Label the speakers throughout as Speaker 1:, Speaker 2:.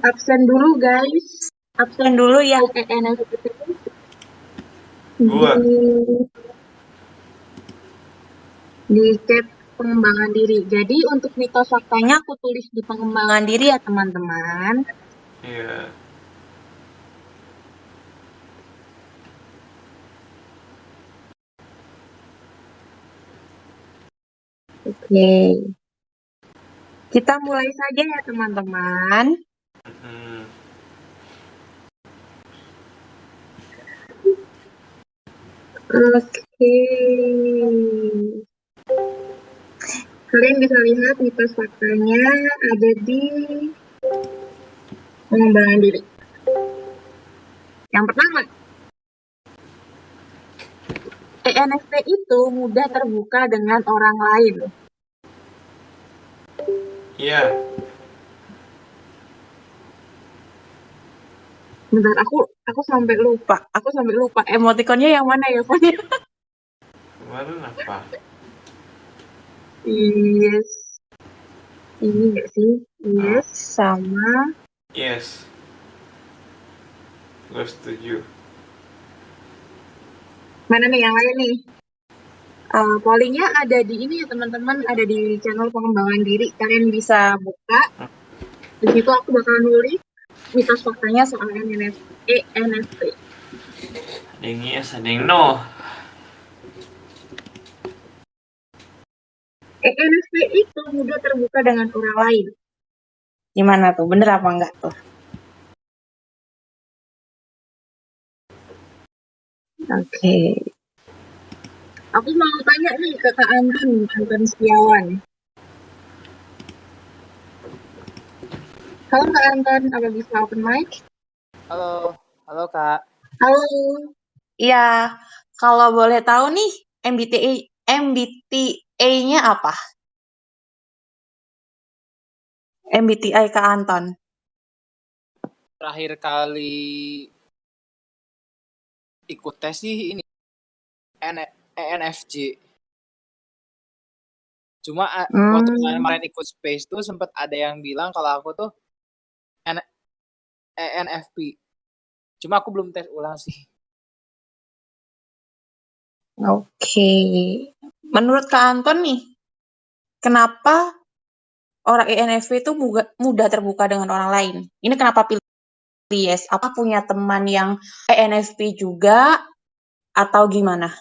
Speaker 1: Absen dulu guys. Absen dulu yang ENFP
Speaker 2: Gua.
Speaker 1: di chat pengembangan diri. Jadi untuk mitos faktanya aku tulis di pengembangan diri ya teman-teman.
Speaker 2: Iya.
Speaker 1: Oke. Kita mulai saja ya teman-teman.
Speaker 2: Mm-mm.
Speaker 1: Oke. Kalian bisa lihat mitos faktanya ada di pengembangan diri. Yang pertama, ENFP itu mudah terbuka dengan orang lain.
Speaker 2: Iya.
Speaker 1: Bentar, aku sampai lupa. Aku sampai lupa emoticonnya yang mana ya, Fon?
Speaker 2: Kemarin apa?
Speaker 1: Yes. Ini enggak sih? Yes, sama
Speaker 2: Yes. Gue setuju.
Speaker 1: mana nih yang lain nih? Pollingnya ada di ini ya teman-teman, ada di channel pengembangan diri. Kalian bisa buka. Di situ aku bakal nulis mitos faktanya soal ENFP.
Speaker 2: Ada yang yes, ada yang no.
Speaker 1: ENFP itu mudah terbuka dengan orang lain. Gimana tuh? Bener apa enggak tuh? Oke. Aku mau tanya nih ke Kak Anton Setiawan. Halo Kak Anton, apa bisa open mic?
Speaker 3: Halo, halo Kak.
Speaker 1: Halo. Iya, kalau boleh tahu nih MBTI-nya apa? MBTI Kak Anton.
Speaker 3: Terakhir kali ikut tes sih ini ENFJ. Cuma waktu kemarin ikut space tuh sempat ada yang bilang kalau aku tuh ENFP. Cuma aku belum tes ulang sih.
Speaker 1: Oke. Menurut Kak Anton nih, kenapa orang ENFP itu mudah terbuka dengan orang lain? Ini kenapa pilih yes? Apa punya teman yang ENFP juga atau gimana?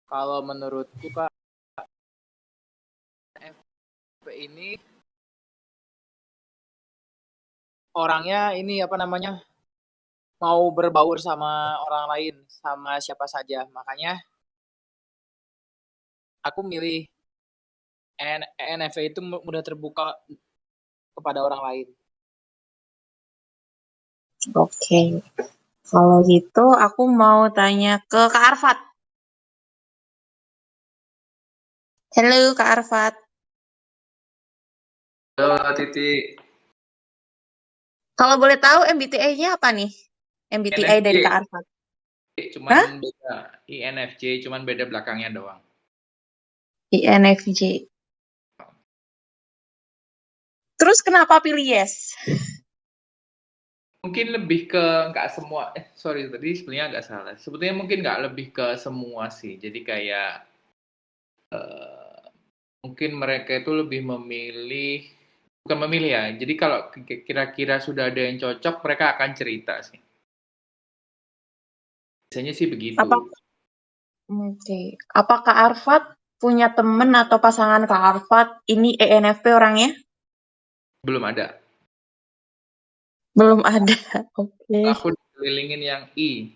Speaker 3: Kalau menurutku Kak, ENFP ini orangnya ini apa namanya? Mau berbaur sama orang lain, sama siapa saja. Makanya aku milih ENFP itu mudah terbuka kepada orang lain.
Speaker 1: Oke. Kalau gitu aku mau tanya ke Kak Arfat. Halo Kak Arfat.
Speaker 2: Halo Titi.
Speaker 1: Kalau boleh tahu MBTI-nya apa nih? MBTI dari Kak Arfat.
Speaker 2: Cuman beda INFJ, cuman beda belakangnya doang.
Speaker 1: INFJ. Terus kenapa pilih yes?
Speaker 2: Mungkin lebih ke nggak semua, sorry tadi sebenarnya agak salah. Sebetulnya mungkin nggak lebih ke semua sih. Jadi kayak mungkin mereka itu lebih memilih, bukan memilih ya. Jadi kalau kira-kira sudah ada yang cocok, mereka akan cerita sih. Biasanya sih begitu.
Speaker 1: Apa Kak Arfat punya temen atau pasangan Kak Arfat ini ENFP orangnya?
Speaker 2: Belum ada.
Speaker 1: Belum ada. Oke.
Speaker 2: Aku dikelilingin yang I,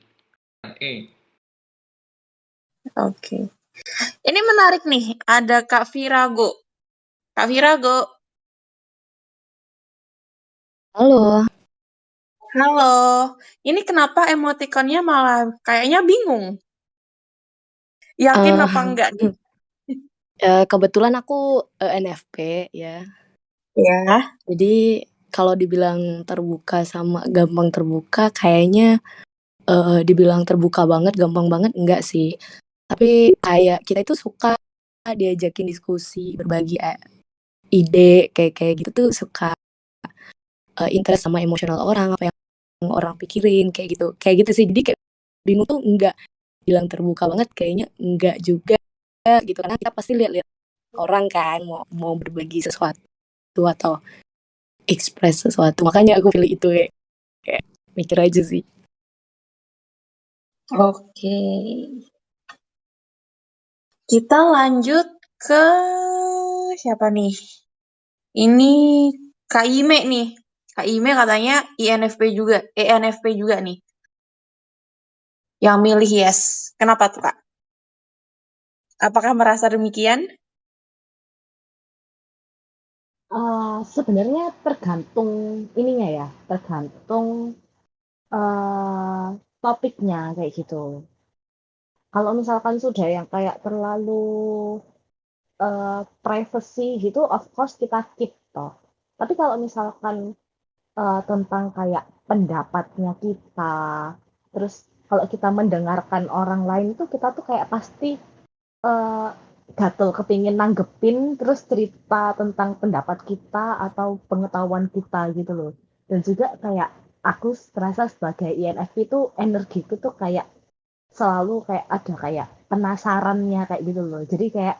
Speaker 2: yang E.
Speaker 1: Oke. Ini menarik nih, ada Kak Virago. Kak Virago.
Speaker 4: Halo.
Speaker 1: Halo. Ini kenapa emoticonnya malah kayaknya bingung? Yakin apa enggak nih?
Speaker 4: Kebetulan aku ENFP ya.
Speaker 1: Ya.
Speaker 4: Jadi kalau dibilang terbuka sama gampang terbuka, kayaknya dibilang terbuka banget, gampang banget enggak sih. Tapi kayak kita itu suka diajakin diskusi, berbagi ide kayak gitu tuh suka interest sama emosional orang, apa yang orang pikirin kayak gitu sih. Jadi kayak bingung tuh nggak bilang terbuka banget, kayaknya nggak juga gitu, karena kita pasti lihat-lihat orang kan mau berbagi sesuatu atau express sesuatu, makanya aku pilih itu kayak mikir aja sih.
Speaker 1: Oke. Kita lanjut ke siapa nih? Ini Kak Ime nih. Kak Ime katanya ENFP juga nih. Yang milih yes. Kenapa tuh, Kak? Apakah merasa demikian?
Speaker 5: Sebenarnya tergantung ininya ya, tergantung topiknya kayak gitu. Kalau misalkan sudah yang kayak terlalu privacy gitu, of course kita keep toh. Tapi kalau misalkan tentang kayak pendapatnya kita, terus kalau kita mendengarkan orang lain itu kita tuh kayak pasti eh, gatel kepingin nanggepin terus cerita tentang pendapat kita atau pengetahuan kita gitu loh. Dan juga kayak aku terasa sebagai INFP itu energiku tuh kayak selalu kayak ada kayak penasarannya kayak gitu loh. Jadi kayak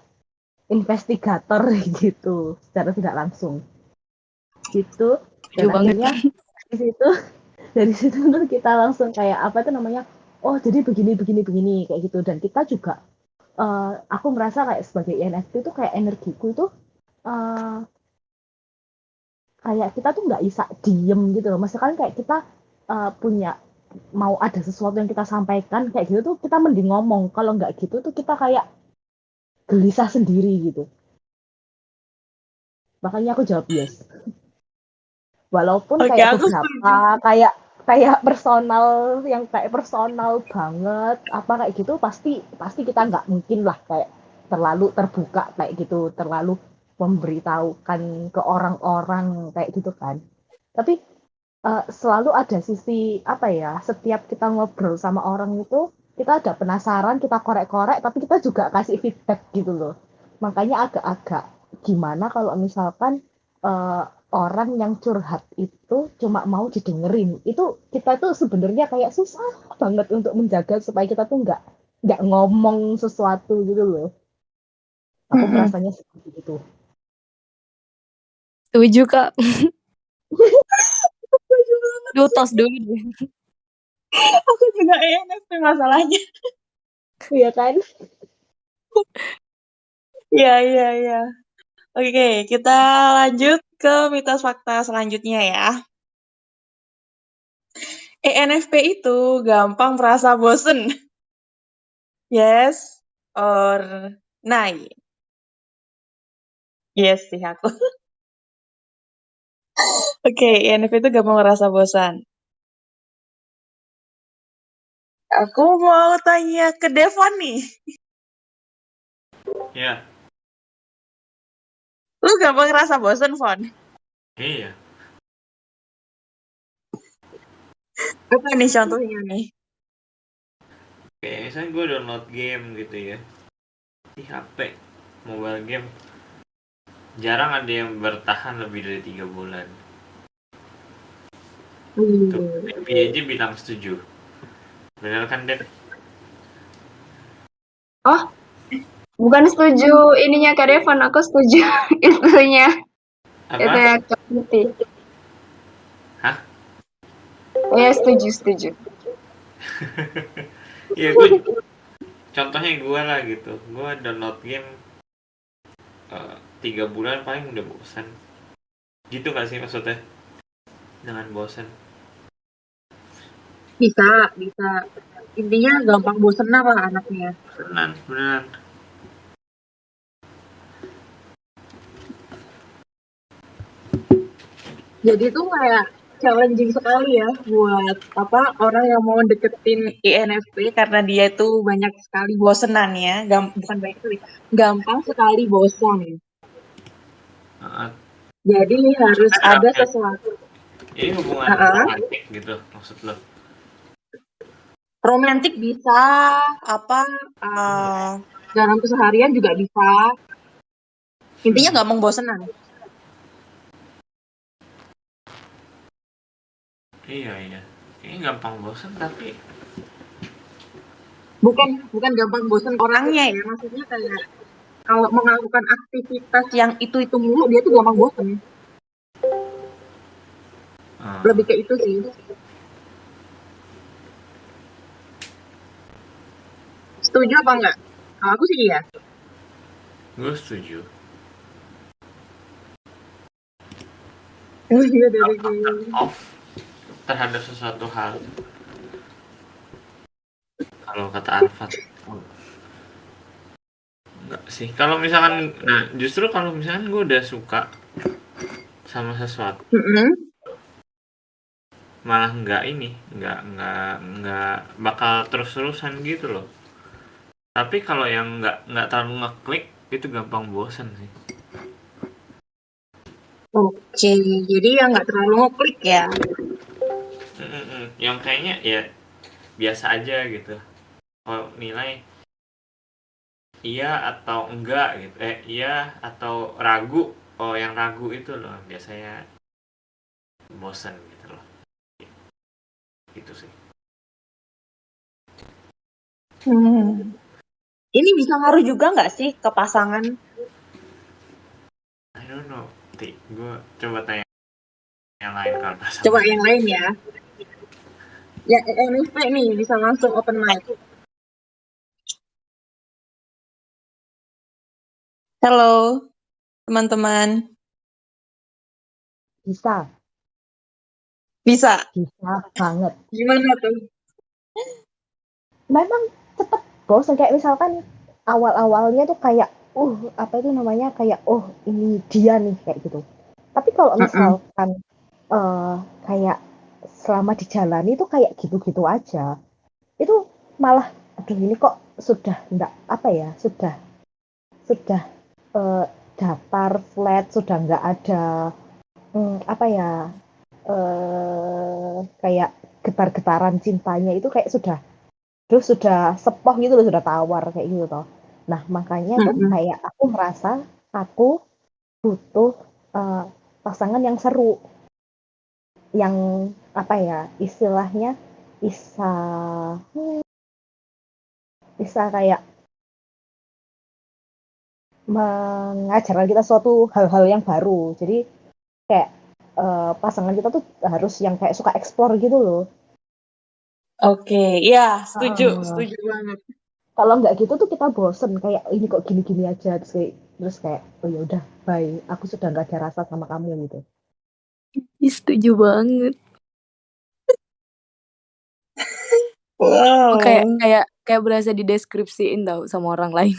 Speaker 5: investigator gitu secara tidak langsung gitu. Dan
Speaker 4: Setuju banget.
Speaker 5: akhirnya di situ dari situ tuh kita langsung kayak apa itu namanya, oh jadi begini begini begini kayak gitu. Dan kita juga aku merasa kayak sebagai INFP itu kayak energiku itu eh, kayak kita tuh nggak bisa diem gitu loh. Misalkan kayak kita punya mau ada sesuatu yang kita sampaikan kayak gitu tuh kita mending ngomong. Kalau nggak gitu tuh kita kayak gelisah sendiri gitu. Makanya aku jawab yes. Walaupun
Speaker 1: Oke,
Speaker 5: kayak
Speaker 1: aku
Speaker 5: beberapa
Speaker 1: setuju.
Speaker 5: kayak kayak personal yang kayak personal banget apa kayak gitu pasti pasti kita nggak mungkin lah kayak terlalu terbuka kayak gitu, terlalu memberitahukan ke orang-orang kayak gitu kan. Tapi selalu ada sisi apa ya, setiap kita ngobrol sama orang itu kita ada penasaran, kita korek-korek, tapi kita juga kasih feedback gitu loh. Makanya agak-agak gimana kalau misalkan eh, orang yang curhat itu cuma mau didengerin. Itu kita tuh sebenarnya kayak susah banget untuk menjaga supaya kita tuh nggak ngomong sesuatu gitu loh. Aku
Speaker 1: Mm-mm.
Speaker 5: merasanya seperti itu.
Speaker 4: Setuju Kak.
Speaker 1: Setuju banget
Speaker 4: Duh,
Speaker 1: sih.
Speaker 4: tos dulu deh.
Speaker 1: Aku juga ENFP masalahnya.
Speaker 5: Iya kan?
Speaker 1: Iya, iya, iya. Oke, kita lanjut ke mitos fakta selanjutnya ya. ENFP itu gampang merasa bosen. Yes or nay? Yes sih aku. Oke, ENFP itu gampang merasa bosan. Aku mau tanya ke Devon nih.
Speaker 6: Ya,
Speaker 1: Lu gampang ngerasa bosan, Von?
Speaker 6: iya.
Speaker 1: Apa nih contohnya nih?
Speaker 6: Kayak misalnya gue download game gitu ya di HP, mobile game. Jarang ada yang bertahan lebih dari 3 bulan. Tuh, Devi aja bilang setuju. Bener kan, Den?
Speaker 7: Oh, bukan setuju ininya Kak Devon, aku setuju itunya. Itu
Speaker 6: Apa?
Speaker 7: ya Kak Putih.
Speaker 6: Hah?
Speaker 7: Ya setuju.
Speaker 6: Ya gue contohnya gue lah gitu. Gue download game 3 bulan paling udah bosan. Gitu gak sih maksudnya? Dengan bosan.
Speaker 1: Bisa, bisa. Intinya gampang bosenan lah anaknya.
Speaker 6: Beneran.
Speaker 1: Jadi tuh kayak challenging sekali ya buat apa orang yang mau deketin INFP karena dia tuh banyak sekali bosenan ya. Bukan banyak sekali, gampang sekali bosan. Jadi harus ada sesuatu.
Speaker 6: Ini hubungan romantis gitu maksud lo?
Speaker 1: Romantik bisa, apa dalam keseharian juga bisa. Intinya gampang bosenan.
Speaker 6: Iya, iya. Kayaknya gampang bosan tapi
Speaker 1: Bukan gampang bosan orangnya ya, maksudnya kayak kalau melakukan aktivitas yang itu mulu dia tuh gampang bosan. Lebih ke itu sih. Setuju apa enggak? Kalau aku sih iya.
Speaker 6: gue setuju.
Speaker 1: Iya dari
Speaker 6: Off terhadap sesuatu hal. Kalau kata Arfat. Enggak sih. Kalau misalkan, nah justru kalau misalkan gue udah suka sama sesuatu, malah nggak bakal terus-terusan gitu loh. Tapi kalau yang nggak terlalu ngeklik itu gampang bosan sih.
Speaker 1: Oke, jadi yang nggak terlalu ngeklik ya.
Speaker 6: Yang kayaknya ya biasa aja gitu. Kalau nilai iya atau enggak gitu, iya atau ragu. Oh, yang ragu itu loh biasanya bosan gitu loh. Gitu sih.
Speaker 1: Ini bisa ngaruh juga nggak sih ke pasangan?
Speaker 6: I don't know. Gue coba tanya yang lain kalau pasangan.
Speaker 1: Coba yang lain ya. Ya, NFP nih bisa langsung open mic. Halo, teman-teman.
Speaker 5: Bisa
Speaker 1: Bisa.
Speaker 5: banget.
Speaker 1: Gimana tuh?
Speaker 5: Memang cepet bosan, kayak misalkan awal-awalnya tuh kayak apa itu namanya, kayak ini dia nih, kayak gitu. Tapi kalau misalkan kayak selama dijalani tuh kayak gitu-gitu aja, itu malah aduh ini kok sudah enggak apa ya, sudah datar, flat, sudah nggak ada apa ya, kayak getar-getaran cintanya itu kayak sudah sepoh gitu loh, sudah tawar kayak gitu toh. Nah, makanya tuh kayak aku merasa aku butuh pasangan yang seru, yang apa ya, istilahnya bisa kayak mengajarkan kita suatu hal-hal yang baru. Jadi kayak pasangan kita tuh harus yang kayak suka explore gitu loh.
Speaker 1: Oke, ya setuju banget.
Speaker 5: Kalau nggak gitu tuh kita bosen, kayak ini kok gini-gini aja, terus kayak oh ya udah bye, aku sudah nggak ada rasa sama kamu gitu.
Speaker 4: Setuju banget.
Speaker 1: Wow.
Speaker 4: Kayak berasa dideskripsiin tau sama orang lain.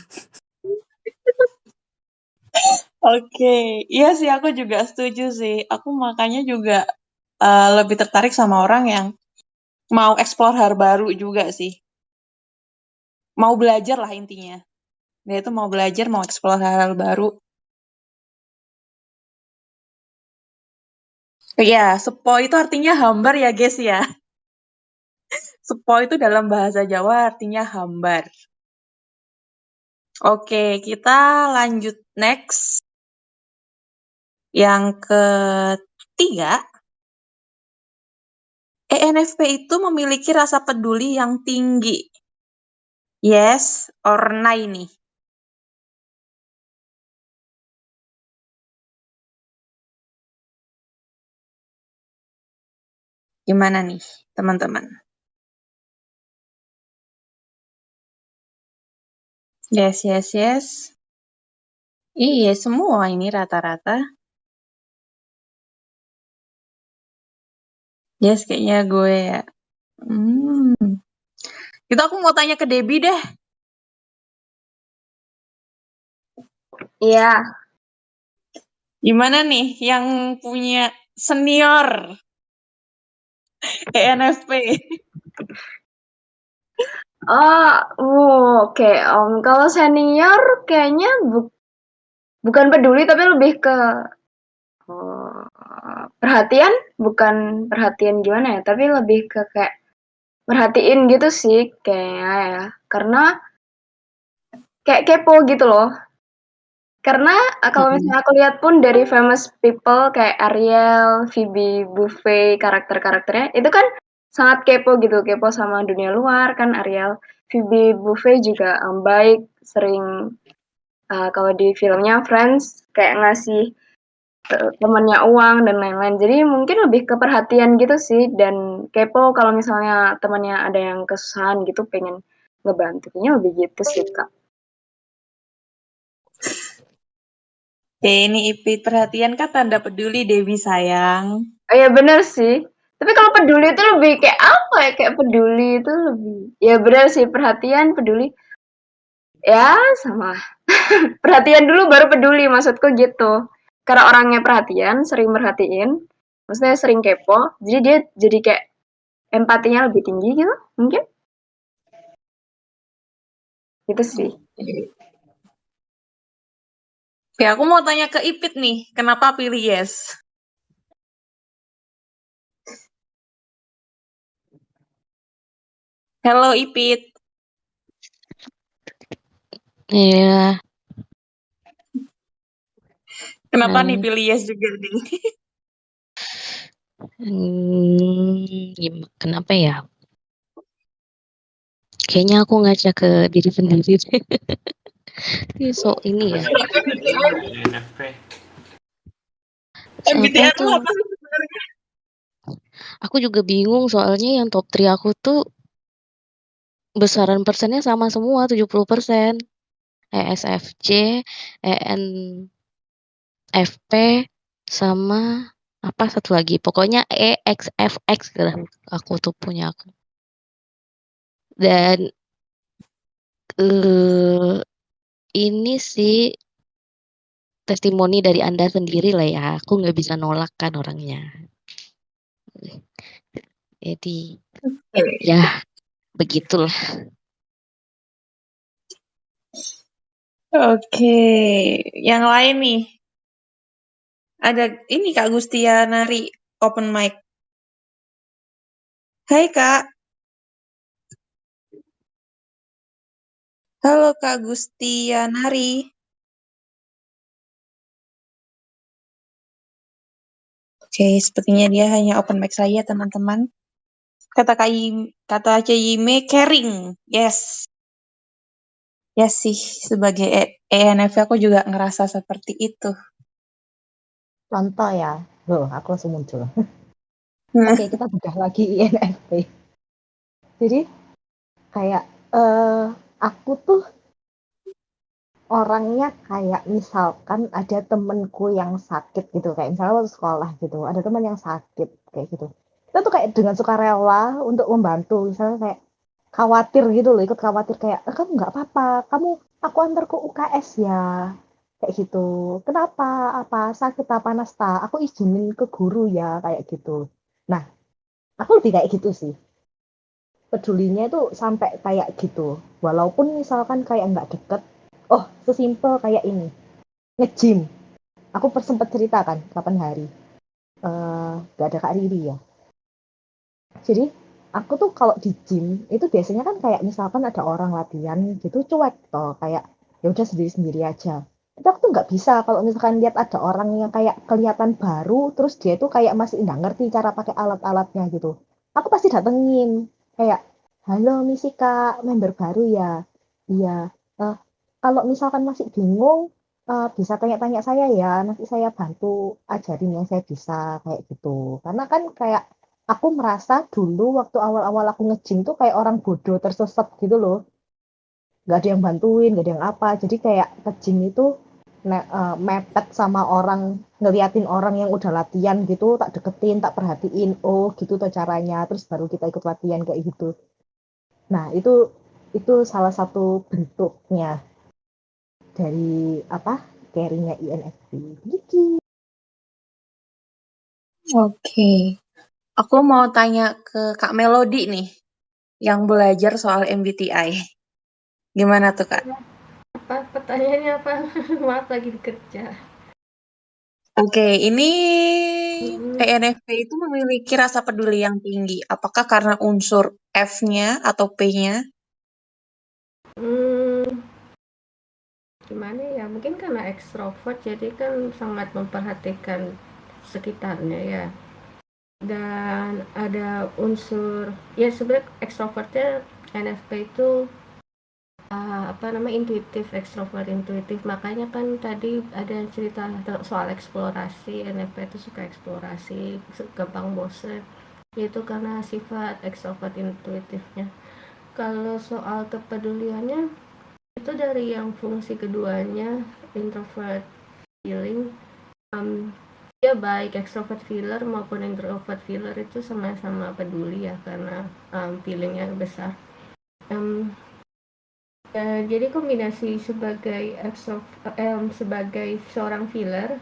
Speaker 1: Oke, iya sih aku juga setuju sih. Aku makanya juga lebih tertarik sama orang yang mau explore hal baru juga sih. Mau belajar lah intinya. Dia itu mau belajar, mau explore hal-hal baru. Ya, sepo itu artinya hambar ya guys ya. Sepo itu dalam bahasa Jawa artinya hambar. Oke, kita lanjut next. Yang ketiga, ENFP itu memiliki rasa peduli yang tinggi. Yes or nay nih? Gimana nih, teman-teman? Yes. Iya, semua ini rata-rata. Yes, kayaknya gue ya. Itu aku mau tanya ke Debbie deh.
Speaker 7: Iya.
Speaker 1: Gimana nih yang punya senior ENFP?
Speaker 7: Oke. Kalau senior kayaknya bukan peduli tapi lebih ke perhatian, bukan perhatian gimana ya, tapi lebih ke kayak merhatiin gitu sih kayaknya ya. Karena kayak kepo gitu loh. Karena kalau misalnya aku lihat pun dari famous people kayak Ariel, Phoebe Buffay, karakter-karakternya itu kan sangat kepo gitu, kepo sama dunia luar kan Ariel. Phoebe Buffay juga baik, sering kalau di filmnya Friends kayak ngasih temannya uang dan lain-lain. Jadi mungkin lebih ke perhatian gitu sih dan kepo kalau misalnya temannya ada yang kesusahan gitu pengen ngebantu. Kayaknya lebih gitu sih, Kak.
Speaker 1: Oke, ini Ipit perhatian kan tanda peduli Dewi sayang.
Speaker 7: Oh ya bener sih. Tapi kalau peduli itu lebih kayak apa ya? Kayak peduli itu lebih. Ya bener sih perhatian, peduli. Ya sama. Perhatian dulu baru peduli maksudku gitu. Karena orangnya perhatian, sering merhatiin. Maksudnya sering kepo. Jadi dia jadi kayak empatinya lebih tinggi gitu. Mungkin. Gitu sih.
Speaker 1: Oke, aku mau tanya ke Ipit nih, kenapa pilih Yes? Halo Ipit.
Speaker 8: Iya,
Speaker 1: Kenapa nih pilih Yes juga nih?
Speaker 8: kenapa ya? Kayaknya aku ngaca ke diri sendiri deh. So ini ya.
Speaker 6: INFP.
Speaker 1: MBTI
Speaker 8: Apa
Speaker 1: itu
Speaker 8: tuh?
Speaker 1: apa sih sebenarnya?
Speaker 8: Aku juga bingung soalnya yang top 3 aku tuh besaran persennya sama semua 70%. ESFJ, ENFP, sama apa satu lagi. Pokoknya EXFX lah aku tuh punya aku. Dan ini sih testimoni dari Anda sendiri lah ya. Aku nggak bisa nolak kan orangnya. Jadi ya begitulah.
Speaker 1: Oke, yang lain nih. Ada ini Kak Gustia Nari open mic. Hai Kak. Halo Kak Gustia Nari. Oke, sepertinya dia hanya open mic saya teman-teman. Kata Cime caring. Yes. Ya sih, sebagai ENFP aku juga ngerasa seperti itu.
Speaker 5: Contoh ya. Loh, aku langsung muncul. Oke, kita bedah lagi INFP. Jadi kayak aku tuh orangnya kayak misalkan ada temenku yang sakit gitu, kayak misalnya waktu sekolah gitu, ada teman yang sakit kayak gitu. Kita tuh kayak dengan sukarela untuk membantu, misalnya kayak khawatir gitu loh, ikut khawatir kayak kamu nggak apa-apa, aku antar ke UKS ya, kayak gitu. Kenapa? Apa sakit apa Nasta? Aku izinin ke guru ya kayak gitu. Nah, aku lebih kayak gitu sih. Pedulinya itu sampai kayak gitu. Walaupun misalkan kayak nggak deket, oh sesimpel kayak ini, nge-gym. Aku sempat cerita kan kapan hari. Nggak ada Kak Riri ya. Jadi aku tuh kalau di gym itu biasanya kan kayak misalkan ada orang latihan gitu cuek toh kayak ya udah sendiri-sendiri aja. Tapi aku tuh nggak bisa kalau misalkan lihat ada orang yang kayak kelihatan baru terus dia tuh kayak masih nggak ngerti cara pakai alat-alatnya gitu. Aku pasti datengin kayak halo misi Kak member baru ya. Iya. Eh, kalau misalkan masih bingung bisa tanya-tanya saya ya nanti saya bantu ajarin yang saya bisa kayak gitu. Karena kan kayak aku merasa dulu waktu awal-awal aku nge-gym tuh kayak orang bodoh tersesat gitu loh. Gak ada yang bantuin, gak ada yang apa. Jadi kayak nge-gym itu mepet sama orang, ngeliatin orang yang udah latihan gitu, tak deketin, tak perhatiin, oh gitu tuh caranya, terus baru kita ikut latihan kayak gitu. Nah, itu salah satu bentuknya dari apa? Carry-nya INFP. Gitu.
Speaker 1: Oke. Aku mau tanya ke Kak Melody nih, yang belajar soal MBTI. Gimana tuh Kak?
Speaker 9: Apa pertanyaannya apa? Maaf lagi kerja.
Speaker 1: Oke, ini ENFP itu memiliki rasa peduli yang tinggi. Apakah karena unsur F-nya atau P-nya?
Speaker 9: gimana ya, mungkin karena ekstrovert jadi kan sangat memperhatikan sekitarnya ya, dan ada unsur ya sebenarnya ekstrovertnya NFP itu apa namanya intuitif, ekstrovert intuitif, makanya kan tadi ada cerita soal eksplorasi, NFP itu suka eksplorasi, gampang bosen, itu karena sifat ekstrovert intuitifnya. Kalau soal kepeduliannya itu dari yang fungsi keduanya, introvert feeling, ya baik extrovert feeler maupun introvert feeler itu sama-sama peduli ya karena feelingnya besar. Jadi kombinasi sebagai seorang feeler,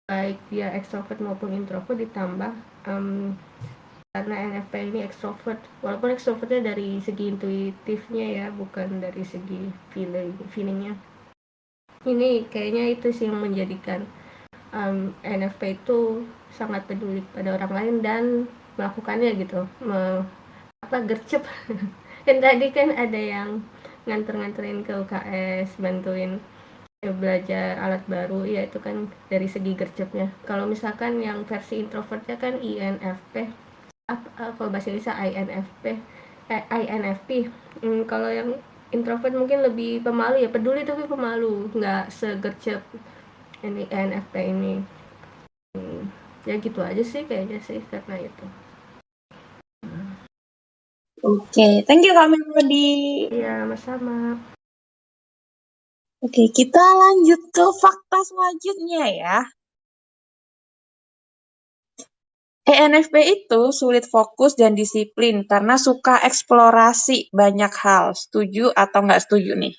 Speaker 9: baik dia extrovert maupun introvert ditambah karena NFP ini extrovert, walaupun extrovertnya dari segi intuitifnya ya, bukan dari segi feelingnya. Ini kayaknya itu sih yang menjadikan NFP itu sangat peduli pada orang lain dan melakukannya gitu, gercep. Dan tadi kan ada yang nganterin ke UKS, bantuin belajar alat baru, ya itu kan dari segi gercepnya. Kalau misalkan yang versi introvertnya kan INFP, kalau bahasa Indonesia INFP. Kalau yang introvert mungkin lebih pemalu ya, peduli tapi pemalu, nggak segercep ini INFP ini. Ya gitu aja sih kayaknya sih karena itu.
Speaker 1: Oke, thank you Kak Melody.
Speaker 9: Iya, sama-sama.
Speaker 1: Oke, kita lanjut ke fakta selanjutnya ya. ENFP itu sulit fokus dan disiplin karena suka eksplorasi banyak hal. Setuju atau nggak setuju nih?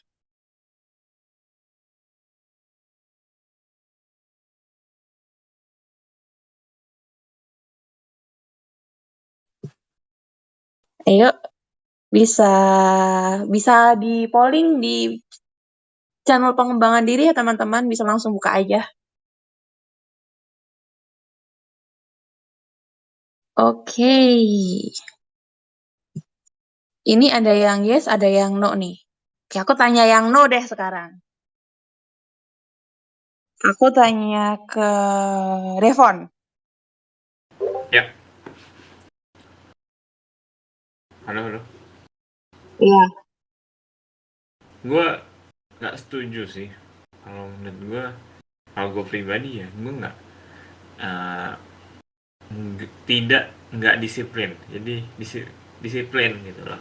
Speaker 1: Ayo, bisa di polling di channel pengembangan diri ya teman-teman, bisa langsung buka aja. Oke. Ini ada yang yes, ada yang no nih. Oke, aku tanya yang no deh sekarang. Aku tanya ke Devon.
Speaker 6: Ya. Halo.
Speaker 1: Iya.
Speaker 6: Gue nggak setuju sih. Kalau menurut gue, kalau gue pribadi ya, gue nggak disiplin. Jadi disiplin gitu loh.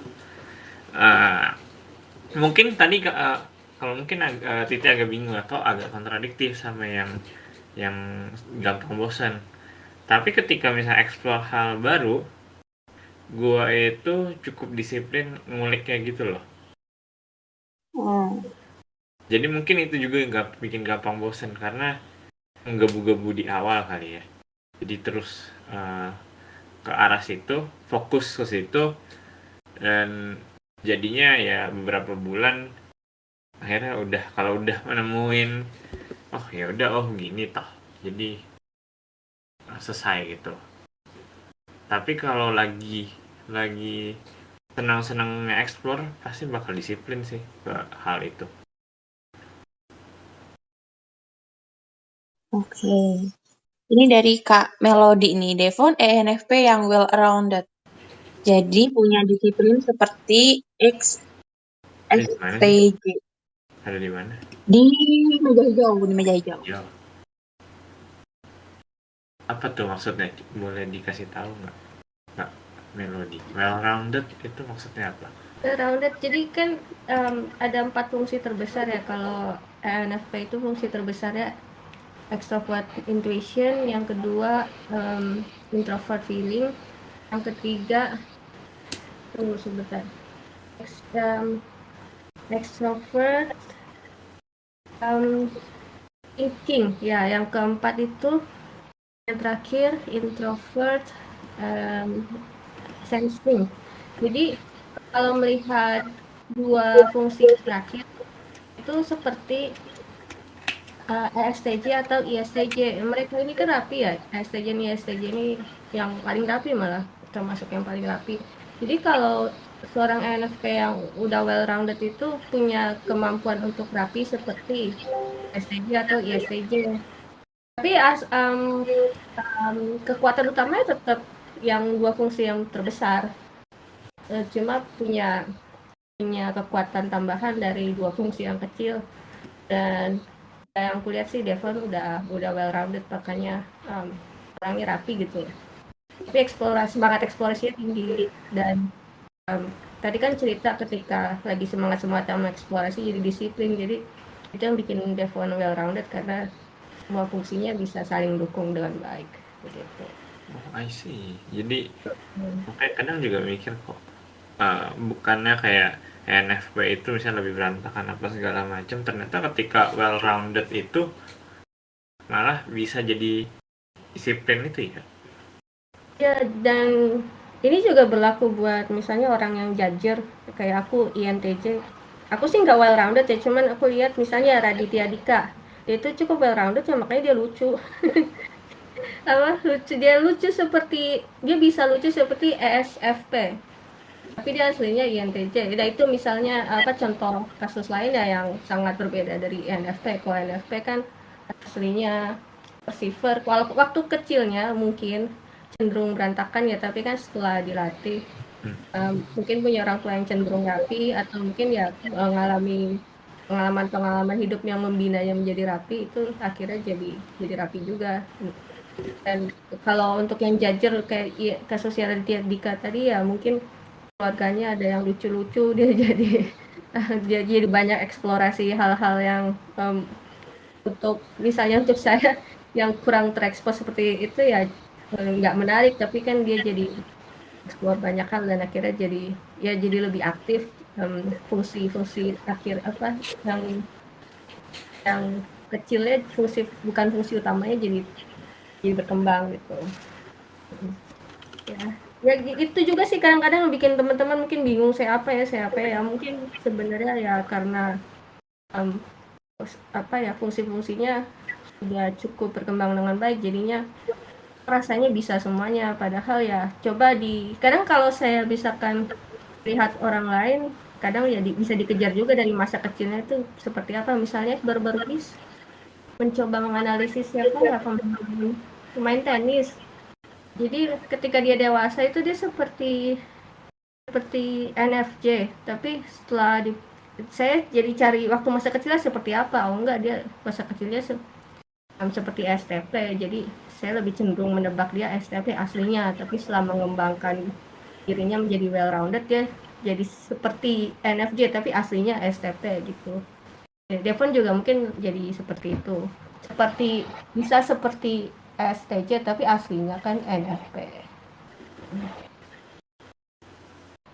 Speaker 6: Mungkin tadi kalau mungkin Titi agak bingung atau agak kontradiktif sama yang gampang bosan. Tapi ketika misalnya explore hal baru, gue itu cukup disiplin ngulik kayak gitu loh. Jadi mungkin itu juga nggak bikin gampang bosan karena menggebu-gebu di awal kali ya. Jadi terus ke arah situ, fokus ke situ, dan jadinya ya beberapa bulan akhirnya kalau udah menemuin gini toh, jadi selesai gitu. Tapi kalau lagi senang-senang nge-explore pasti bakal disiplin sih ke hal itu.
Speaker 1: Oke. Ini dari Kak Melody nih, Devon ENFP yang well-rounded. Jadi punya disiplin seperti XSTJ.
Speaker 6: Ada di mana?
Speaker 1: Di meja hijau.
Speaker 6: Ya. Apa tuh maksudnya? Boleh dikasih tahu nggak? Nggak, Melody. Well-rounded itu maksudnya apa?
Speaker 9: Well-rounded, jadi kan ada 4 fungsi terbesar ya. Kalau ENFP itu fungsi terbesarnya extrovert intuition, yang kedua introvert feeling, yang ketiga tunggu sebentar, extrovert thinking ya, yang keempat itu, yang terakhir introvert sensing. Jadi kalau melihat dua fungsi terakhir itu seperti ESTJ atau ISTJ. Mereka ini kan rapi ya, ESTJ dan ISTJ ini yang paling rapi, malah termasuk yang paling rapi. Jadi kalau seorang ENFP yang udah well rounded itu punya kemampuan untuk rapi seperti STJ atau ISTJ. Tapi kekuatan utamanya tetap yang dua fungsi yang terbesar. Cuma punya kekuatan tambahan dari dua fungsi yang kecil. Dan yang kulihat sih Devon udah well rounded, makanya orangnya rapi gitu. Tapi semangat eksplorasinya tinggi. Dan tadi kan cerita ketika lagi semangat sama eksplorasi jadi disiplin, jadi itu yang bikin Devon well rounded karena semua fungsinya bisa saling dukung dengan baik begitu.
Speaker 6: Oh, I see. Jadi makanya kadang juga mikir kok bukannya kayak ENFP itu misalnya lebih berantakan apa segala macam, ternyata ketika well rounded itu malah bisa jadi disiplin itu ya.
Speaker 9: Ya, dan ini juga berlaku buat misalnya orang yang judger kayak aku INTJ. Aku sih nggak well rounded ya, cuman aku lihat misalnya Raditya Dika, dia itu cukup well rounded ya, makanya dia lucu. Dia bisa lucu seperti ESFP, tapi dia aslinya INTJ. Nah itu misalnya contoh kasus lain ya yang sangat berbeda dari INFP. Kalau INFP kan aslinya receiver, waktu kecilnya mungkin cenderung berantakan ya, tapi kan setelah dilatih mungkin punya orang tua yang cenderung rapi, atau mungkin ya mengalami pengalaman hidup yang membinanya menjadi rapi, itu akhirnya jadi rapi juga. Dan kalau untuk yang judger kayak kasus Raditya Dika tadi ya, mungkin keluarganya ada yang lucu-lucu, dia jadi banyak eksplorasi hal-hal yang misalnya untuk saya yang kurang terekspos seperti itu ya nggak menarik, tapi kan dia jadi explore banyak hal dan akhirnya jadi lebih aktif. Fungsi-fungsi akhir yang kecilnya, bukan fungsi utamanya, jadi berkembang gitu. Ya itu juga sih kadang-kadang bikin teman-teman mungkin bingung saya apa ya, mungkin sebenarnya ya karena fungsi-fungsinya sudah cukup berkembang dengan baik, jadinya rasanya bisa semuanya. Padahal ya kadang kalau saya misalkan lihat orang lain, kadang ya bisa dikejar juga dari masa kecilnya itu seperti apa. Misalnya baru-baru ini mencoba menganalisis siapa ya pemain tenis. Jadi ketika dia dewasa itu dia seperti NFJ, tapi setelah saya jadi cari waktu masa kecilnya seperti apa. Oh enggak, dia masa kecilnya seperti STP, jadi saya lebih cenderung menebak dia STP aslinya, tapi setelah mengembangkan dirinya menjadi well rounded, dia jadi seperti NFJ tapi aslinya STP gitu. Devon juga mungkin jadi seperti itu, bisa seperti STJ tapi aslinya kan NFP.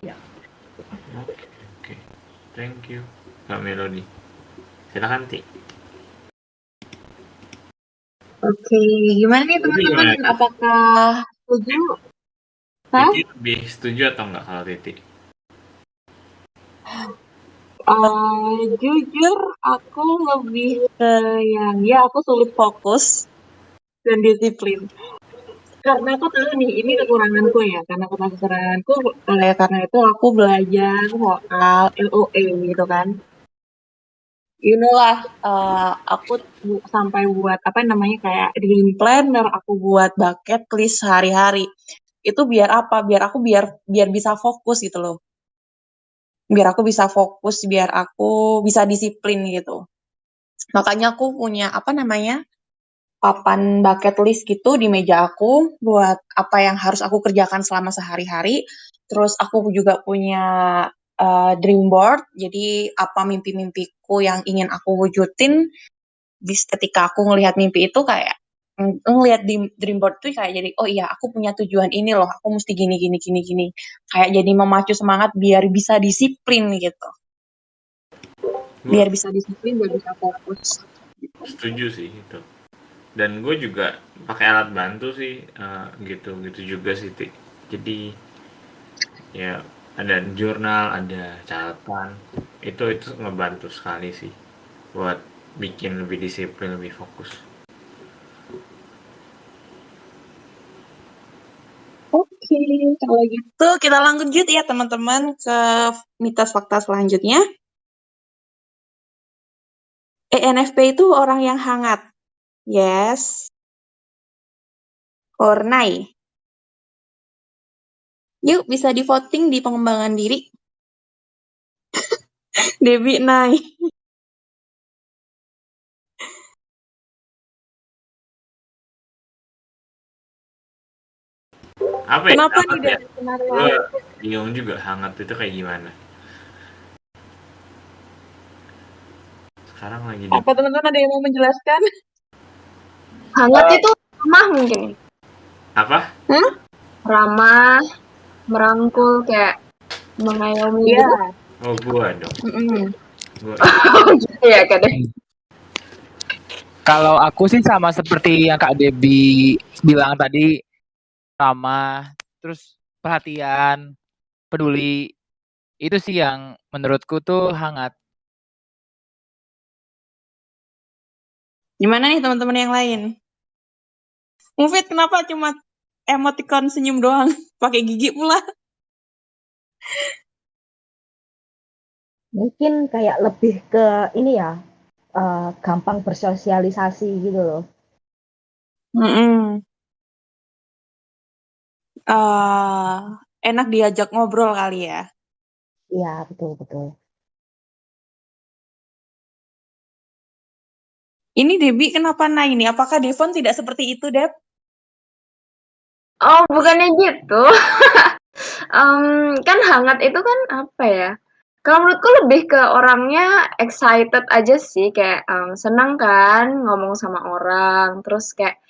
Speaker 9: Ya.
Speaker 6: Oke. Thank you Kak Melody. Silakan Ti.
Speaker 1: Oke, gimana nih teman-teman? Apakah setuju?
Speaker 6: Titi lebih setuju atau enggak kalau Titi?
Speaker 1: Jujur aku lebih ke yang aku sulit fokus dan disiplin. Karena aku tahu nih, ini kekuranganku ya, karena karena itu aku belajar soal LOE gitu kan. You know lah, aku sampai buat kayak dream planner, aku buat bucket list sehari-hari. Itu biar apa? Biar aku bisa fokus gitu loh. Biar aku bisa fokus, biar aku bisa disiplin gitu. Makanya aku punya papan bucket list gitu di meja aku buat apa yang harus aku kerjakan selama sehari-hari. Terus aku juga punya dream board, jadi apa mimpi-mimpiku yang ingin aku wujudin. Ketika aku ngelihat mimpi itu kayak ngelihat di dream board tuh kayak jadi, oh iya aku punya tujuan ini loh, aku mesti gini. Kayak jadi memacu semangat biar bisa disiplin gitu. Biar bisa disiplin, biar bisa fokus.
Speaker 6: Setuju sih itu. Dan gue juga pakai alat bantu sih gitu juga sih Ti. Jadi ya ada jurnal, ada catatan, itu ngebantu sekali sih buat bikin lebih disiplin, lebih fokus.
Speaker 1: Oke, kalau gitu kita lanjut ya teman-teman ke mitos fakta selanjutnya. ENFP itu orang yang hangat. Yes or nay? Yuk bisa di voting di pengembangan diri. Debbie nay.
Speaker 6: Apa ya?
Speaker 1: Kenapa
Speaker 6: Hangat
Speaker 1: nih
Speaker 6: ya?
Speaker 1: Deb? Kenapa?
Speaker 6: Gue bingung juga hangat itu kayak gimana. Sekarang lagi di
Speaker 1: Apa teman-teman ada yang mau menjelaskan?
Speaker 7: Hangat itu ramah mungkin.
Speaker 6: apa?
Speaker 7: Ramah, merangkul, kayak mengayomi
Speaker 1: Iya.
Speaker 7: gitu.
Speaker 6: Oh, gua dong. Gua
Speaker 7: Gitu ya kadang.
Speaker 3: Kalau aku sih sama seperti yang Kak Debbie bilang tadi, ramah, terus perhatian, peduli. Itu sih yang menurutku tuh hangat.
Speaker 1: Gimana nih teman-teman yang lain? Mufid kenapa cuma emoticon senyum doang? Pakai gigi pula.
Speaker 5: Mungkin kayak lebih ke ini ya, gampang bersosialisasi gitu loh.
Speaker 1: Enak diajak ngobrol kali ya.
Speaker 5: Iya, betul-betul.
Speaker 1: Ini Debbie kenapa naik ini? Apakah Devon tidak seperti itu, Deb?
Speaker 7: Oh, bukannya gitu. Kan hangat itu kan apa ya? Kalau menurutku lebih ke orangnya excited aja sih, kayak senang kan ngomong sama orang, terus kayak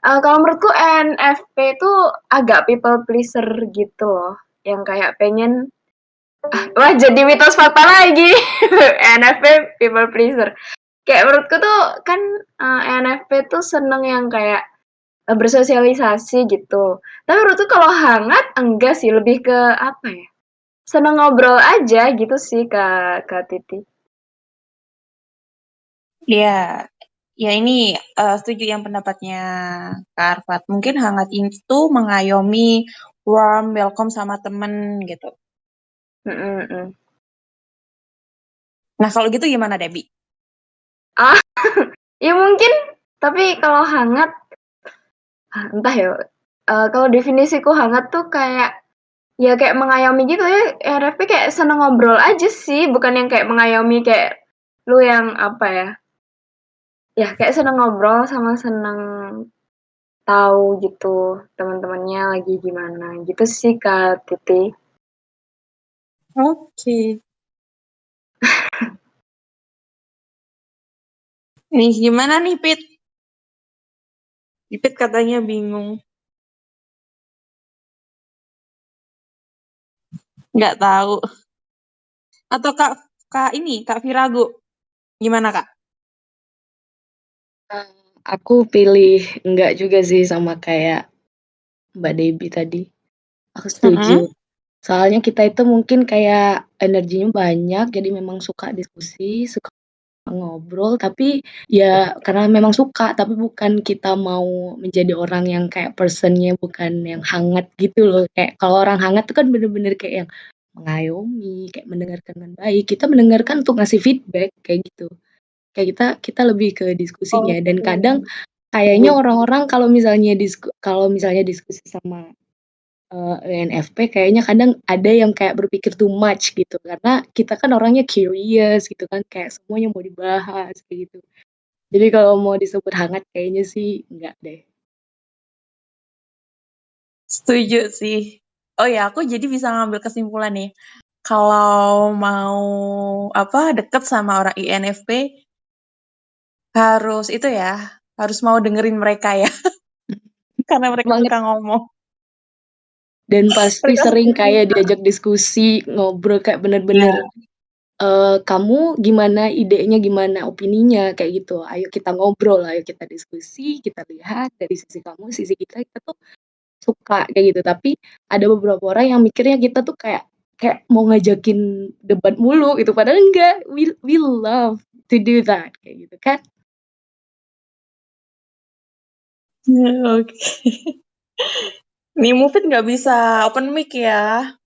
Speaker 7: kalau menurutku ENFP itu agak people pleaser gitu loh, yang kayak pengen wah jadi mitos fakta lagi. ENFP people pleaser. Kayak menurutku tuh kan ENFP tuh seneng yang kayak bersosialisasi gitu. Tapi menurutku kalau hangat enggak sih, lebih ke apa ya? Seneng ngobrol aja gitu sih Kak Titi.
Speaker 1: Ya, ya ini setuju yang pendapatnya Kak Arfat. Mungkin hangat itu mengayomi, warm, welcome sama temen gitu. Nah kalau gitu gimana Debbie?
Speaker 7: Ya mungkin, tapi kalau hangat, entah ya. Kalau definisiku hangat tuh kayak ya kayak mengayomi gitu ya. ENFP kayak seneng ngobrol aja sih, bukan yang kayak mengayomi kayak lu yang apa ya? Ya kayak seneng ngobrol sama seneng tahu gitu teman-temannya lagi gimana gitu sih Kak Titi.
Speaker 1: Oke. Nih gimana nih Pit? Pit katanya bingung. Nggak tahu. Atau Kak Virago. Gimana Kak?
Speaker 4: Aku pilih enggak juga sih sama kayak Mbak Debbie tadi. Aku setuju. Soalnya kita itu mungkin kayak energinya banyak, jadi memang suka diskusi, suka ngobrol, tapi ya karena memang suka, tapi bukan kita mau menjadi orang yang kayak personnya bukan yang hangat gitu loh. Kayak kalau orang hangat itu kan bener-bener kayak yang mengayomi, kayak mendengarkan dengan baik. Kita mendengarkan untuk ngasih feedback kayak gitu. Kayak kita lebih ke diskusinya dan kadang kayaknya orang-orang kalau misalnya diskusi sama ENFP kayaknya kadang ada yang kayak berpikir too much gitu karena kita kan orangnya curious gitu kan kayak semuanya mau dibahas kayak gitu. Jadi kalau mau disebut hangat kayaknya sih enggak deh.
Speaker 1: Setuju sih. Oh ya, aku jadi bisa ngambil kesimpulan nih. Kalau mau deket sama orang INFP harus itu ya, harus mau dengerin mereka ya. Karena mereka
Speaker 4: Banget.
Speaker 1: suka ngomong.
Speaker 4: Dan pasti sering kayak diajak diskusi, ngobrol kayak bener-bener kamu gimana idenya, gimana opininya kayak gitu. Ayo kita ngobrol, ayo kita diskusi, kita lihat dari sisi kamu, sisi kita tuh suka kayak gitu. Tapi ada beberapa orang yang mikirnya kita tuh kayak mau ngajakin debat mulu gitu. Padahal enggak, we love to do that kayak gitu kan.
Speaker 1: Oke. Nih Mufid nggak bisa open mic ya.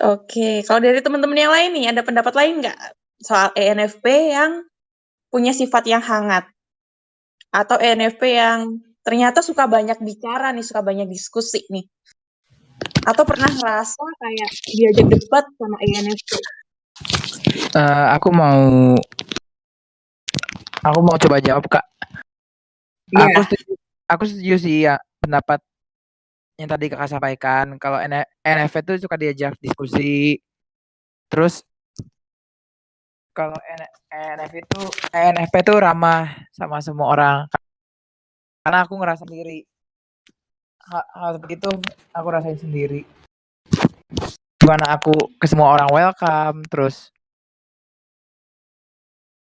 Speaker 1: Oke, kalau dari teman-teman yang lain nih, ada pendapat lain nggak soal ENFP yang punya sifat yang hangat? Atau ENFP yang ternyata suka banyak bicara nih, suka banyak diskusi nih? Atau pernah ngerasa kayak diajak debat sama ENFP?
Speaker 3: Aku mau coba jawab, Kak.
Speaker 1: Iya.
Speaker 3: Aku setuju sih ya pendapat yang tadi Kakak sampaikan. Kalau ENFP itu suka diajak diskusi. Terus kalau ENFP itu ramah sama semua orang. Karena aku ngerasa sendiri. Hal begitu aku rasain sendiri. Gimana aku ke semua orang welcome, terus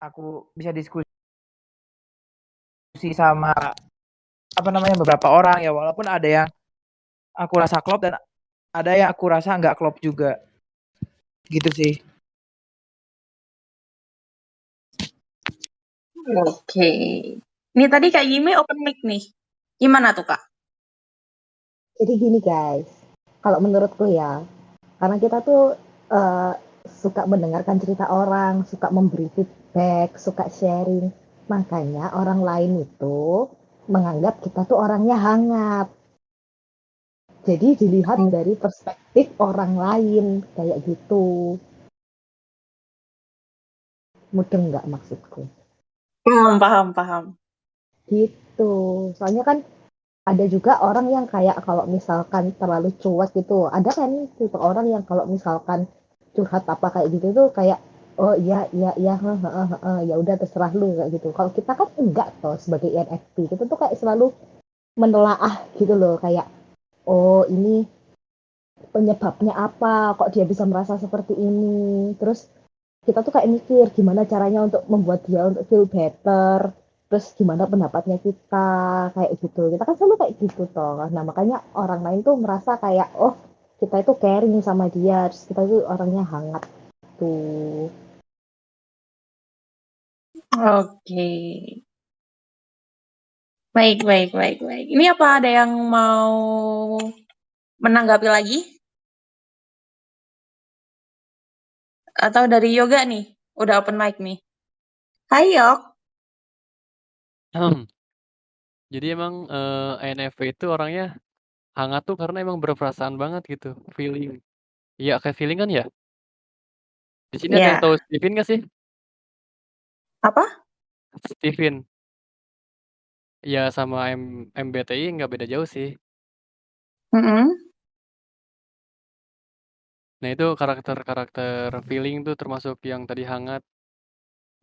Speaker 3: aku bisa diskusi sama beberapa orang ya, walaupun ada yang aku rasa klop dan ada yang aku rasa nggak klop juga. Gitu sih.
Speaker 1: Oke. Ini tadi Kak Yime open mic nih. Gimana tuh, Kak?
Speaker 5: Jadi gini guys, kalau menurutku ya, karena kita tuh suka mendengarkan cerita orang, suka memberi feedback, suka sharing, makanya orang lain itu menganggap kita tuh orangnya hangat. Jadi dilihat dari perspektif orang lain, kayak gitu. Mudeng nggak maksudku?
Speaker 1: Paham.
Speaker 5: Gitu. Soalnya kan ada juga orang yang kayak kalau misalkan terlalu cuek gitu. Ada kan tipe orang yang kalau misalkan curhat apa kayak gitu tuh kayak oh iya iya iya ya udah terserah lu kayak gitu. Kalau kita kan enggak toh sebagai INFP. Kita tuh kayak selalu menelaah gitu loh kayak oh ini penyebabnya apa kok dia bisa merasa seperti ini. Terus kita tuh kayak mikir gimana caranya untuk membuat dia untuk feel better, terus gimana pendapatnya kita, kayak gitu. Kita kan selalu kayak gitu toh. Nah makanya orang lain tuh merasa kayak oh kita itu caring sama dia, terus kita tuh orangnya hangat tuh.
Speaker 1: Oke. Baik. Ini apa ada yang mau menanggapi lagi? Atau dari Yoga nih? Udah open mic nih. Hai Yok.
Speaker 10: Jadi emang INFP itu orangnya hangat tuh karena emang berperasaan banget gitu, feeling. Iya kayak feeling kan ya? Di sini ada yang
Speaker 1: Ya.
Speaker 10: tahu Steven nggak sih?
Speaker 1: Apa?
Speaker 10: Steven. Ya sama MBTI nggak beda jauh sih. Nah itu karakter feeling tuh termasuk yang tadi hangat.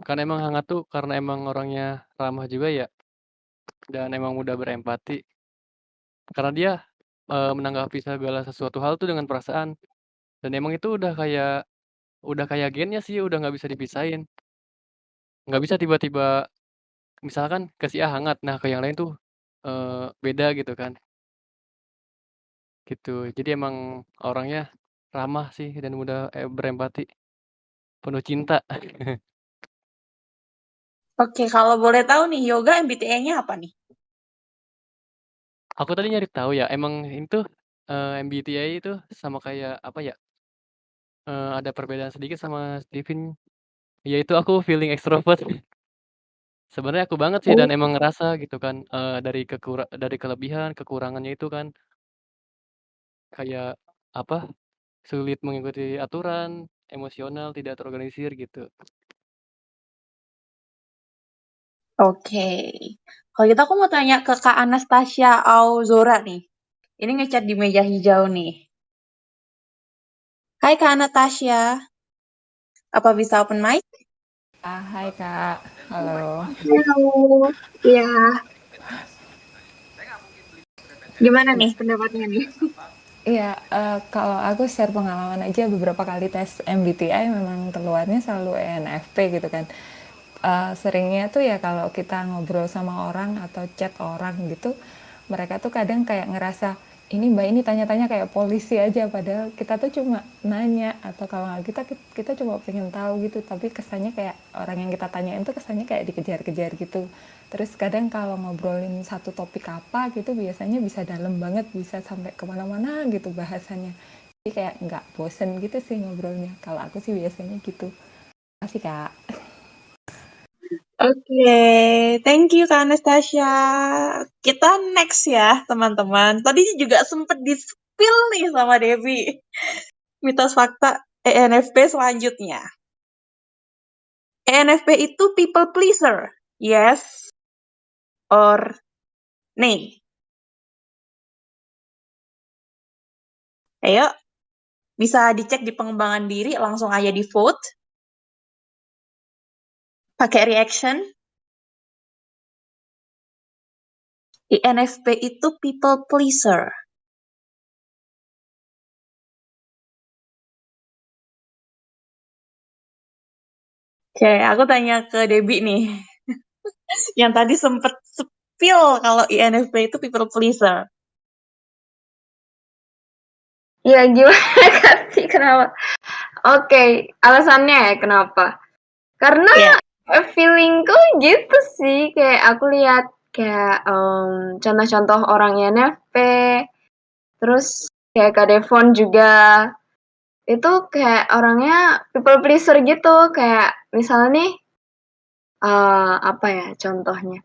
Speaker 10: Kan emang hangat tuh karena emang orangnya ramah juga ya. Dan emang mudah berempati. Karena dia menanggapi segala sesuatu hal tuh dengan perasaan. Dan emang itu udah kayak gennya sih, udah nggak bisa dipisahin. Nggak bisa tiba-tiba misalkan ke si A hangat, nah ke yang lain tuh beda gitu kan. Gitu. Jadi emang orangnya ramah sih dan mudah berempati. Penuh cinta.
Speaker 1: Oke, kalau boleh tahu nih Yoga MBTI-nya apa nih?
Speaker 10: Aku tadi nyari tahu ya, emang itu MBTI itu sama kayak apa ya? Ada perbedaan sedikit sama Steven. Yaitu aku feeling extrovert. Sebenarnya aku banget sih dan emang ngerasa gitu kan dari kelebihan, kekurangannya itu kan kayak apa? Sulit mengikuti aturan, emosional, tidak terorganisir gitu.
Speaker 1: Oke. Kalau gitu aku mau tanya ke Kak Anastasia Auzora nih. Ini ngechat di meja hijau nih. Hai Kak Anastasia. Apa bisa open mic?
Speaker 11: Hai Kak, halo.
Speaker 1: Halo. Iya. Gimana nih pendapatnya nih?
Speaker 11: Iya, kalau aku share pengalaman aja beberapa kali tes MBTI memang keluarnya selalu ENFP gitu kan. Seringnya tuh ya kalau kita ngobrol sama orang atau chat orang gitu, mereka tuh kadang kayak ngerasa ini Mbak ini tanya-tanya kayak polisi aja, padahal kita tuh cuma nanya, atau kalau nggak kita cuma pengen tahu gitu, tapi kesannya kayak orang yang kita tanyain tuh kesannya kayak dikejar-kejar gitu. Terus kadang kalau ngobrolin satu topik apa gitu biasanya bisa dalam banget, bisa sampai kemana-mana gitu bahasannya. Jadi kayak nggak bosen gitu sih ngobrolnya. Kalau aku sih biasanya gitu. Makasih Kak.
Speaker 1: Oke, thank you Kak Anastasia. Kita next ya, teman-teman. Tadi juga sempet di-spill nih sama Devi. Mitos fakta ENFP selanjutnya. ENFP itu people pleaser. Yes or nay? Ayo, bisa dicek di pengembangan diri, langsung aja di vote. Pakai reaction. ENFP itu people pleaser. Oke, aku tanya ke Debbie nih. Yang tadi sempet spill kalau ENFP itu people pleaser.
Speaker 7: Ya gimana Kati, kenapa? Oke, alasannya ya kenapa? Karena
Speaker 1: Ya,
Speaker 7: feelingku gitu sih, kayak aku lihat kayak contoh-contoh orang INFP, terus kayak Kak Devon juga itu kayak orangnya people pleaser gitu, kayak misalnya nih apa ya contohnya?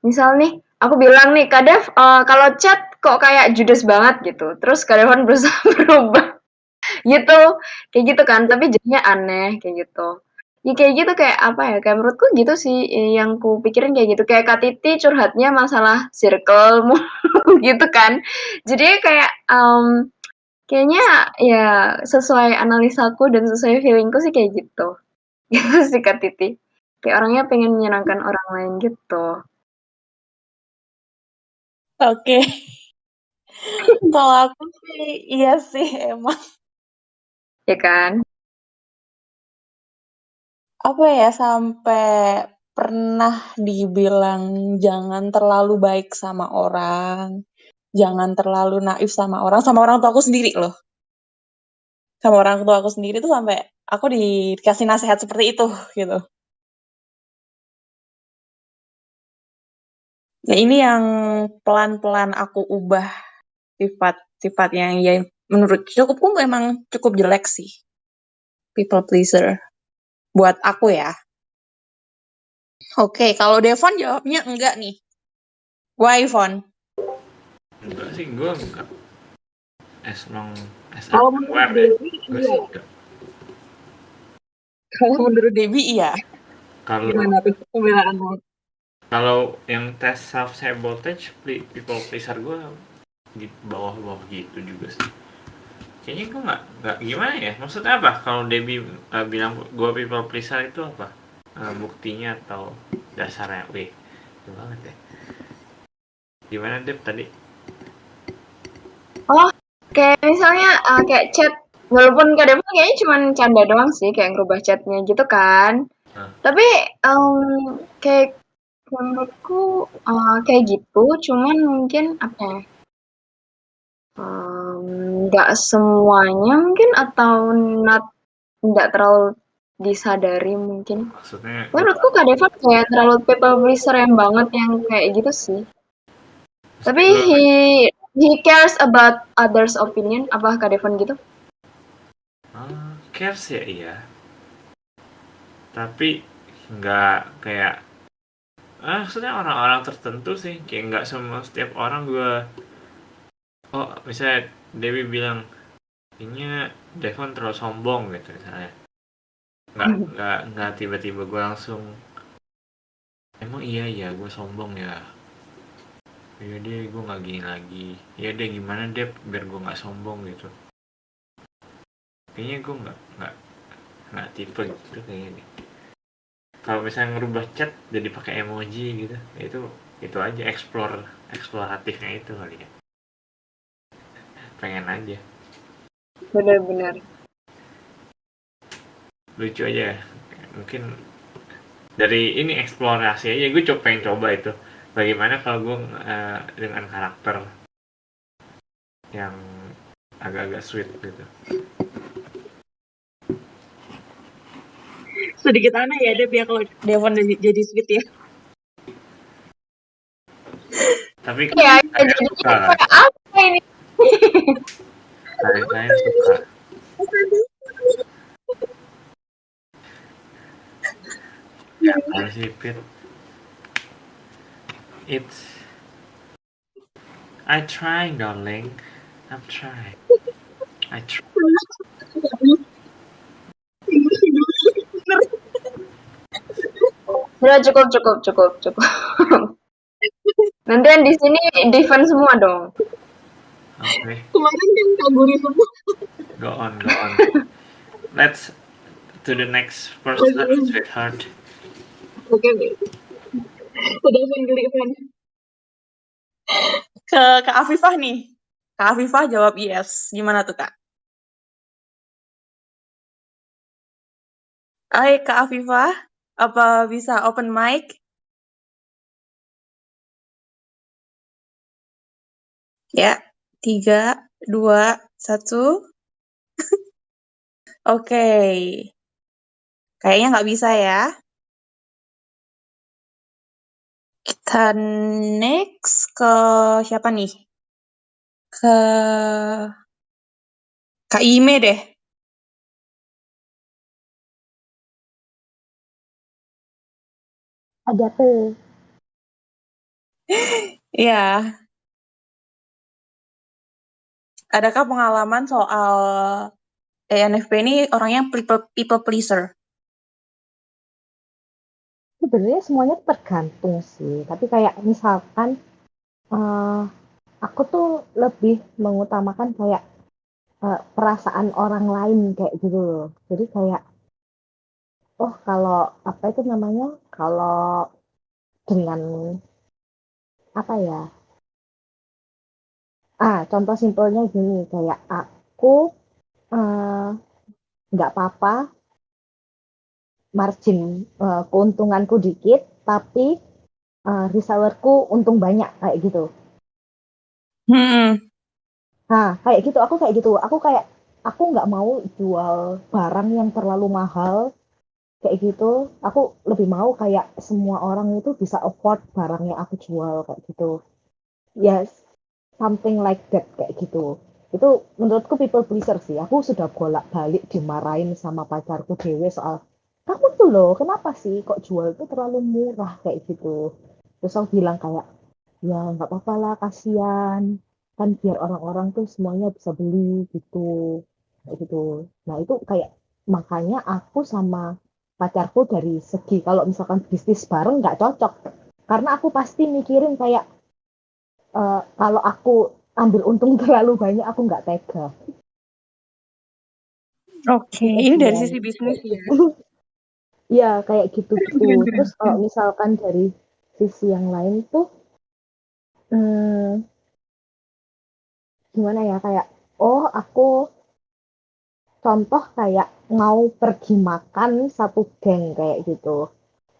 Speaker 7: Misal nih, aku bilang nih, Kak Dev, kalau chat kok kayak judes banget gitu. Terus Kak Devon berusaha berubah gitu, kayak gitu kan. Tapi jadinya aneh kayak gitu. Ya kayak gitu kayak apa ya? Kayak menurutku gitu sih yang ku pikirin kayak gitu. Kayak Kak Titi curhatnya masalah circle gitu kan. Jadi kayak kayaknya ya sesuai analisaku dan sesuai feelingku sih kayak gitu. Gitu sih Kak Titi. Kayak orangnya pengen menyenangkan orang lain gitu.
Speaker 1: oke. Kalau aku sih, iya sih emang.
Speaker 7: Ya kan?
Speaker 1: Apa ya, sampai pernah dibilang jangan terlalu baik sama orang, jangan terlalu naif sama orang tua aku sendiri loh. Sama orang tua aku sendiri tuh sampai aku dikasih nasihat seperti itu gitu. Ya ini yang pelan-pelan aku ubah sifat-sifat yang ya menurut cukupku memang cukup jelek sih. People pleaser. Buat aku ya. Oke, kalau Devon jawabnya enggak nih. Why, Von?
Speaker 6: Enggak sih, gue enggak. As long as
Speaker 1: Kalau
Speaker 6: I'm
Speaker 1: menurut
Speaker 6: aware ya,
Speaker 1: Debbie,
Speaker 6: gue
Speaker 1: iya.
Speaker 6: sih enggak.
Speaker 1: Kalau menurut Debbie, iya.
Speaker 6: Kalau
Speaker 1: Gimana tuh pembelaanmu?
Speaker 6: kalau yang tes self sabotage people pleaser gue di bawah-bawah gitu juga sih. Kayaknya gue nggak gimana ya, maksudnya apa kalau Debbie bilang gue people pleaser itu apa? Buktinya atau dasarnya? Wih, itu banget ya. Gimana Deb tadi?
Speaker 7: Oh, kayak misalnya kayak chat, walaupun Kak Devon kayaknya cuma canda doang sih, kayak ngerubah chatnya gitu kan. Tapi kayak menurutku kayak gitu, cuman mungkin apa ya? Nggak semuanya mungkin atau nggak terlalu disadari mungkin.
Speaker 6: Maksudnya
Speaker 7: Menurutku Kak Devon kayak terlalu people pleaser yang banget yang kayak gitu sih. Tapi he cares about others' opinion. Apa Kak Devon gitu?
Speaker 6: cares ya iya. Tapi nggak kayak maksudnya orang-orang tertentu sih, kayak nggak semua setiap orang gue misalnya Dewi bilang kayaknya Devon terlalu sombong gitu misalnya, nggak tiba-tiba gue langsung emang iya gue sombong ya, iya deh gue nggak gini lagi, iya deh gimana deh biar gue nggak sombong gitu. Kayaknya gue nggak tipe gitu kayaknya deh. Kalau misalnya ngerubah chat jadi pakai emoji gitu, itu aja eksploratifnya itu kali ya. Pengen aja.
Speaker 7: Benar-benar.
Speaker 6: Lucu aja. Mungkin dari ini eksplorasi aja, gue pengen coba itu. Bagaimana kalau gue dengan karakter yang agak-agak sweet gitu.
Speaker 1: Sedikit aneh ya Dep ya kalau Devon jadi sweet ya.
Speaker 6: Tapi
Speaker 7: Iya,
Speaker 6: saya
Speaker 7: jadi
Speaker 6: suka kan,
Speaker 7: kayak apa ini?
Speaker 6: saya suka. Ya, apa sih Pit? It's I trying, darling. I'm trying. I try.
Speaker 7: Udah cukup. Nanti yang di sini defend semua dong.
Speaker 6: Okay,
Speaker 1: Kemarin kan kaburi semua.
Speaker 6: go on. Let's to the next person, sweetheart.
Speaker 1: Oke. Udah geli kan. Ke Kak Afifah nih. Kak Afifah jawab yes. Gimana tuh Kak? Hai Kak Afifah, apa bisa open mic? Ya, 3, 2, 1. Oke. Kayaknya nggak bisa ya. Kita next ke siapa nih? Ke Kak Ime deh.
Speaker 5: Ada tuh.
Speaker 1: Iya. Adakah pengalaman soal ENFP ini orangnya people pleaser?
Speaker 5: Sebenarnya semuanya tergantung sih. Tapi kayak misalkan aku tuh lebih mengutamakan kayak perasaan orang lain kayak gitu loh. Jadi kayak kalau apa itu namanya? Kalau dengan apa ya? Contoh simpelnya gini, kayak aku eh, nggak apa-apa margin keuntunganku dikit, tapi resellerku untung banyak kayak gitu. Nah, kayak gitu, aku kayak gitu. Aku nggak mau jual barang yang terlalu mahal kayak gitu. Aku lebih mau kayak semua orang itu bisa afford barang yang aku jual kayak gitu. Yes, something like that kayak gitu. Itu menurutku people pleaser sih. Aku sudah bolak-balik dimarahin sama pacarku dewe soal kamu tuh loh, kenapa sih kok jual itu terlalu murah kayak gitu. Terus aku bilang kayak ya nggak apa-apa lah, kasihan kan biar orang-orang tuh semuanya bisa beli gitu kayak gitu. Nah itu kayak makanya aku sama pacarku dari segi kalau misalkan bisnis bareng nggak cocok karena aku pasti mikirin kayak kalau aku ambil untung terlalu banyak aku nggak tega.
Speaker 1: Oke, ini dari sisi bisnis ya.
Speaker 5: Iya kayak gitu-gitu. Terus kalau misalkan dari sisi yang lain tuh gimana ya, kayak aku contoh kayak mau pergi makan satu geng kayak gitu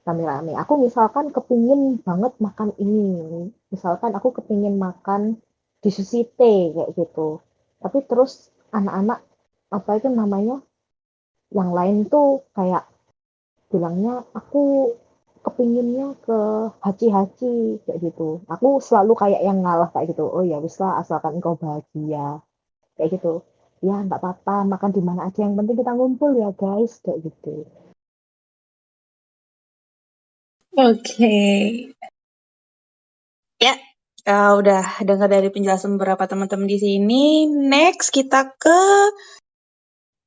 Speaker 5: rame-rame. Aku misalkan kepingin banget makan ini. Misalkan aku kepingin makan di Sushi Tei kayak gitu. Tapi terus anak-anak apa itu namanya yang lain tuh kayak bilangnya aku kepinginnya ke haji-haji kayak gitu. Aku selalu kayak yang ngalah kayak gitu. Oh ya wis lah asalkan engkau bahagia kayak gitu. Ya nggak apa-apa makan di mana aja yang penting kita ngumpul ya guys kayak gitu.
Speaker 1: Oke. Ya, udah dengar dari penjelasan beberapa teman-teman di sini. Next kita ke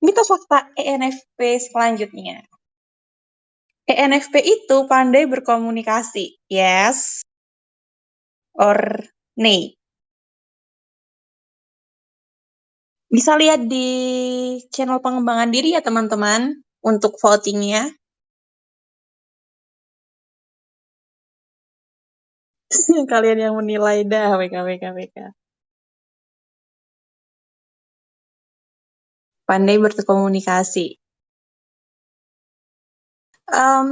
Speaker 1: mitos fakta ENFP selanjutnya. ENFP itu pandai berkomunikasi. Yes or nay? Bisa lihat di channel pengembangan diri ya teman-teman untuk votingnya. Kalian yang menilai dah, WK. Pandai berkomunikasi.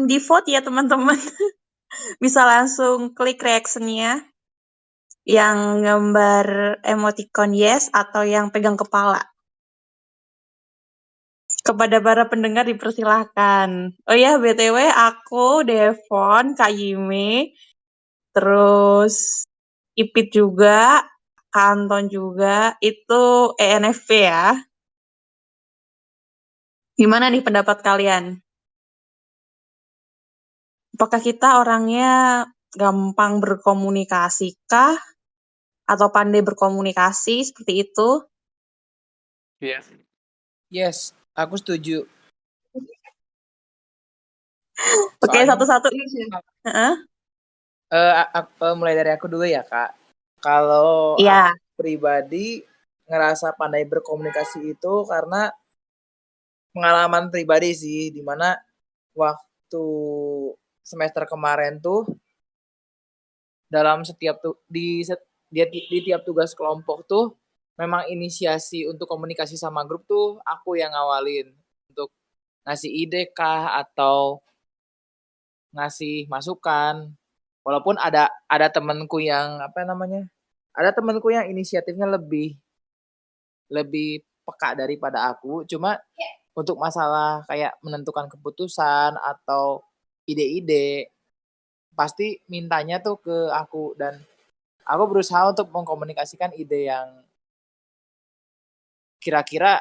Speaker 1: Di vote ya teman-teman. Bisa langsung klik reaction-nya. Yang gambar emoticon yes atau yang pegang kepala? Kepada para pendengar dipersilahkan. Oh ya, BTW aku, Devon, Kak Yime, terus Ipit juga, Kak Anton juga, itu ENFP ya. Gimana nih pendapat kalian? Apakah kita orangnya gampang berkomunikasi kah? Atau pandai berkomunikasi seperti itu?
Speaker 10: Yes.
Speaker 3: Yes, aku setuju.
Speaker 1: Oke,
Speaker 3: Soalnya
Speaker 1: satu-satu nih. Heeh.
Speaker 3: mulai dari aku dulu ya, Kak. Kalau
Speaker 1: Iya.
Speaker 3: aku pribadi ngerasa pandai berkomunikasi itu karena pengalaman pribadi sih, dimana waktu semester kemarin tuh dalam setiap di tiap tugas kelompok tuh memang inisiasi untuk komunikasi sama grup tuh aku yang ngawalin untuk ngasih ide kah atau ngasih masukan. Walaupun ada temanku yang ada temanku yang inisiatifnya lebih peka daripada aku. Cuma untuk masalah kayak menentukan keputusan atau ide-ide pasti mintanya tuh ke aku, dan aku berusaha untuk mengkomunikasikan ide yang kira-kira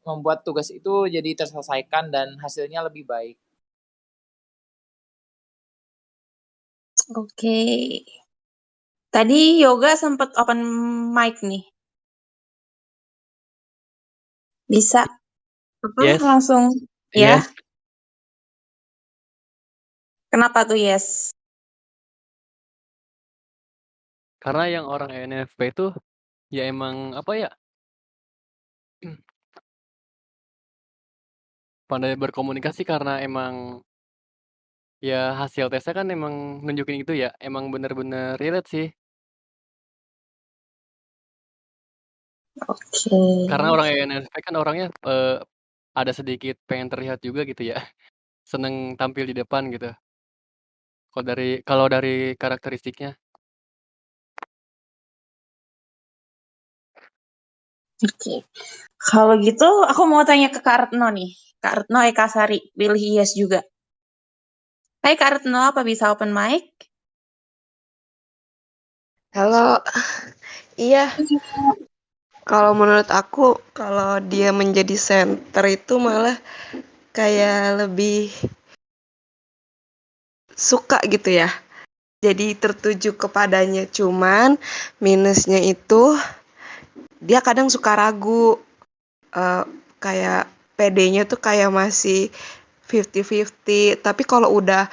Speaker 3: membuat tugas itu jadi terselesaikan dan hasilnya lebih baik.
Speaker 1: Oke. Tadi Yoga sempat open mic nih. Bisa
Speaker 10: Yes.
Speaker 1: langsung ya?
Speaker 10: Yes.
Speaker 1: Kenapa tuh yes?
Speaker 10: Karena yang orang ENFP itu ya emang apa ya? Pandai berkomunikasi karena emang ya hasil tesnya kan emang nunjukin itu ya, emang bener-bener relate sih.
Speaker 1: Oke.
Speaker 10: Karena orang ENFP kan orangnya ada sedikit pengen terlihat juga gitu ya. Seneng tampil di depan gitu. Kalau dari karakteristiknya.
Speaker 1: Oke. Kalau gitu aku mau tanya ke Kak Retno nih. Kak Retno Eka Sari, pilih yes juga. Hai Kak Retno, apa bisa open mic?
Speaker 12: Halo, iya. Kalau menurut aku, kalau dia menjadi center itu malah kayak lebih suka gitu ya. Jadi tertuju kepadanya. Cuman minusnya itu dia kadang suka ragu. Kayak PD-nya tuh kayak masih 50-50. Tapi kalau udah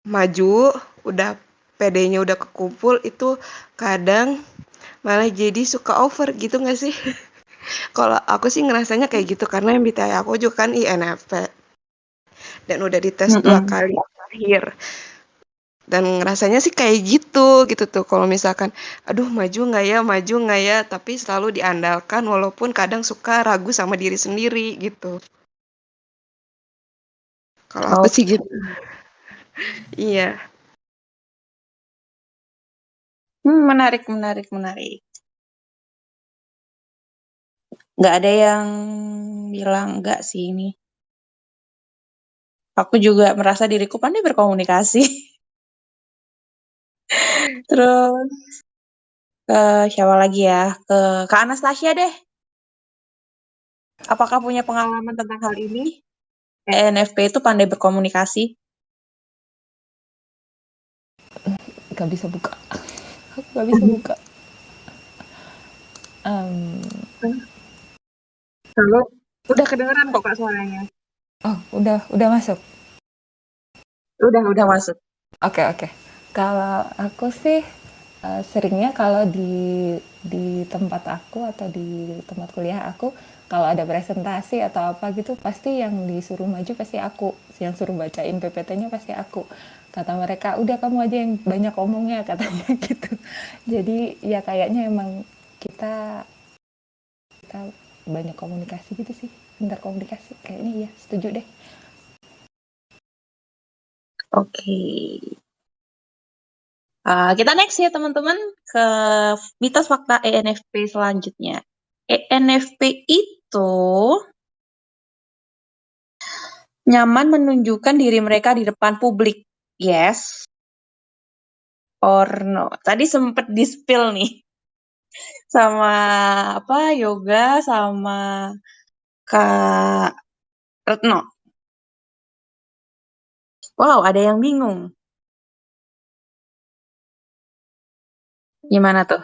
Speaker 12: maju, udah PD-nya udah kekumpul, itu kadang malah jadi suka over gitu gak sih? Kalau aku sih ngerasanya kayak gitu, karena MBTI aku juga kan INFP. Dan udah dites 2 kali akhir. Dan ngerasanya sih kayak gitu tuh. Kalau misalkan, aduh maju nggak ya, tapi selalu diandalkan walaupun kadang suka ragu sama diri sendiri gitu. Kalau aku sih gitu. Iya.
Speaker 1: Menarik. Nggak ada yang bilang enggak sih ini. Aku juga merasa diriku pandai berkomunikasi. Terus ke siapa lagi ya? Ke Kak Anastasia deh. Apakah punya pengalaman tentang hal ini? ENFP itu pandai berkomunikasi?
Speaker 11: Gak bisa buka. Aku gak bisa buka.
Speaker 1: Halo? Udah kedengeran kok Kak suaranya.
Speaker 11: Oh, udah masuk.
Speaker 1: Udah masuk.
Speaker 11: Oke. Kalau aku sih seringnya kalau di tempat aku atau di tempat kuliah aku, kalau ada presentasi atau apa gitu, pasti yang disuruh maju pasti aku, yang suruh bacain PPT-nya pasti aku. Kata mereka, udah kamu aja yang banyak omongnya, katanya gitu. Jadi ya kayaknya emang kita banyak komunikasi gitu sih, pintar komunikasi. Kayaknya ya, setuju deh.
Speaker 1: Oke. Kita next ya teman-teman ke mitos fakta ENFP selanjutnya. ENFP itu nyaman menunjukkan diri mereka di depan publik. Yes or no? Tadi sempet di-spill nih sama Yoga sama Kak Retno. Wow, ada yang bingung. Gimana tuh?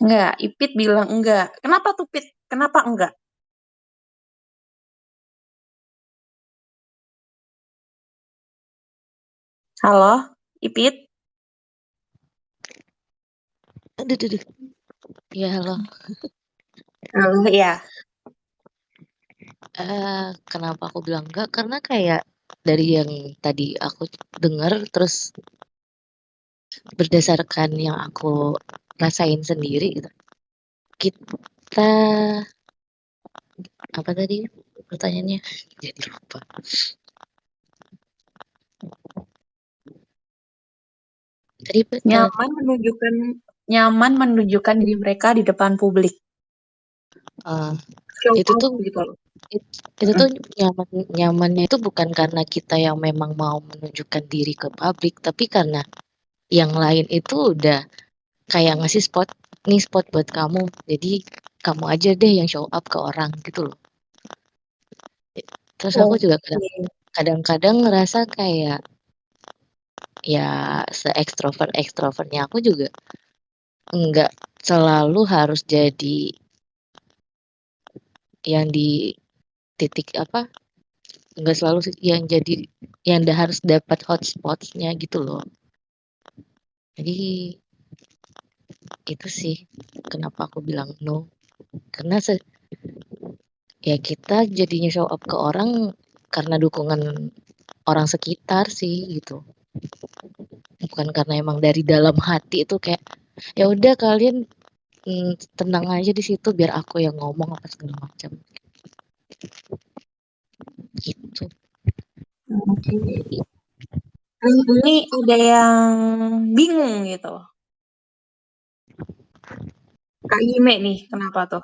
Speaker 1: Enggak, Ipit bilang enggak. Kenapa tuh, Pit? Kenapa enggak? Halo, Ipit?
Speaker 8: Aduh. Ya, halo.
Speaker 1: Halo, ya.
Speaker 8: Kenapa aku bilang enggak? Karena kayak dari yang tadi aku dengar, terus berdasarkan yang aku rasain sendiri gitu. Kita apa tadi pertanyaannya? Jadi lupa. Tadi
Speaker 1: Nyaman menunjukkan diri mereka di depan publik. Show
Speaker 8: itu
Speaker 1: off
Speaker 8: tuh
Speaker 1: gitu loh.
Speaker 8: itu tuh nyamannya itu bukan karena kita yang memang mau menunjukkan diri ke publik, tapi karena yang lain itu udah kayak ngasih spot buat kamu, jadi kamu aja deh yang show up ke orang gitu loh. Terus aku juga kadang-kadang ngerasa kayak ya se-extrovertnya aku juga enggak selalu harus jadi yang di titik enggak selalu yang jadi yang harus dapat hotspotnya gitu loh. Jadi itu sih kenapa aku bilang no, karena ya kita jadinya show up ke orang karena dukungan orang sekitar sih gitu, bukan karena emang dari dalam hati itu kayak ya udah kalian tenang aja di situ biar aku yang ngomong apa segala macam gitu.
Speaker 1: Oke. Ini ada yang bingung gitu. Kak Ime nih, kenapa tuh?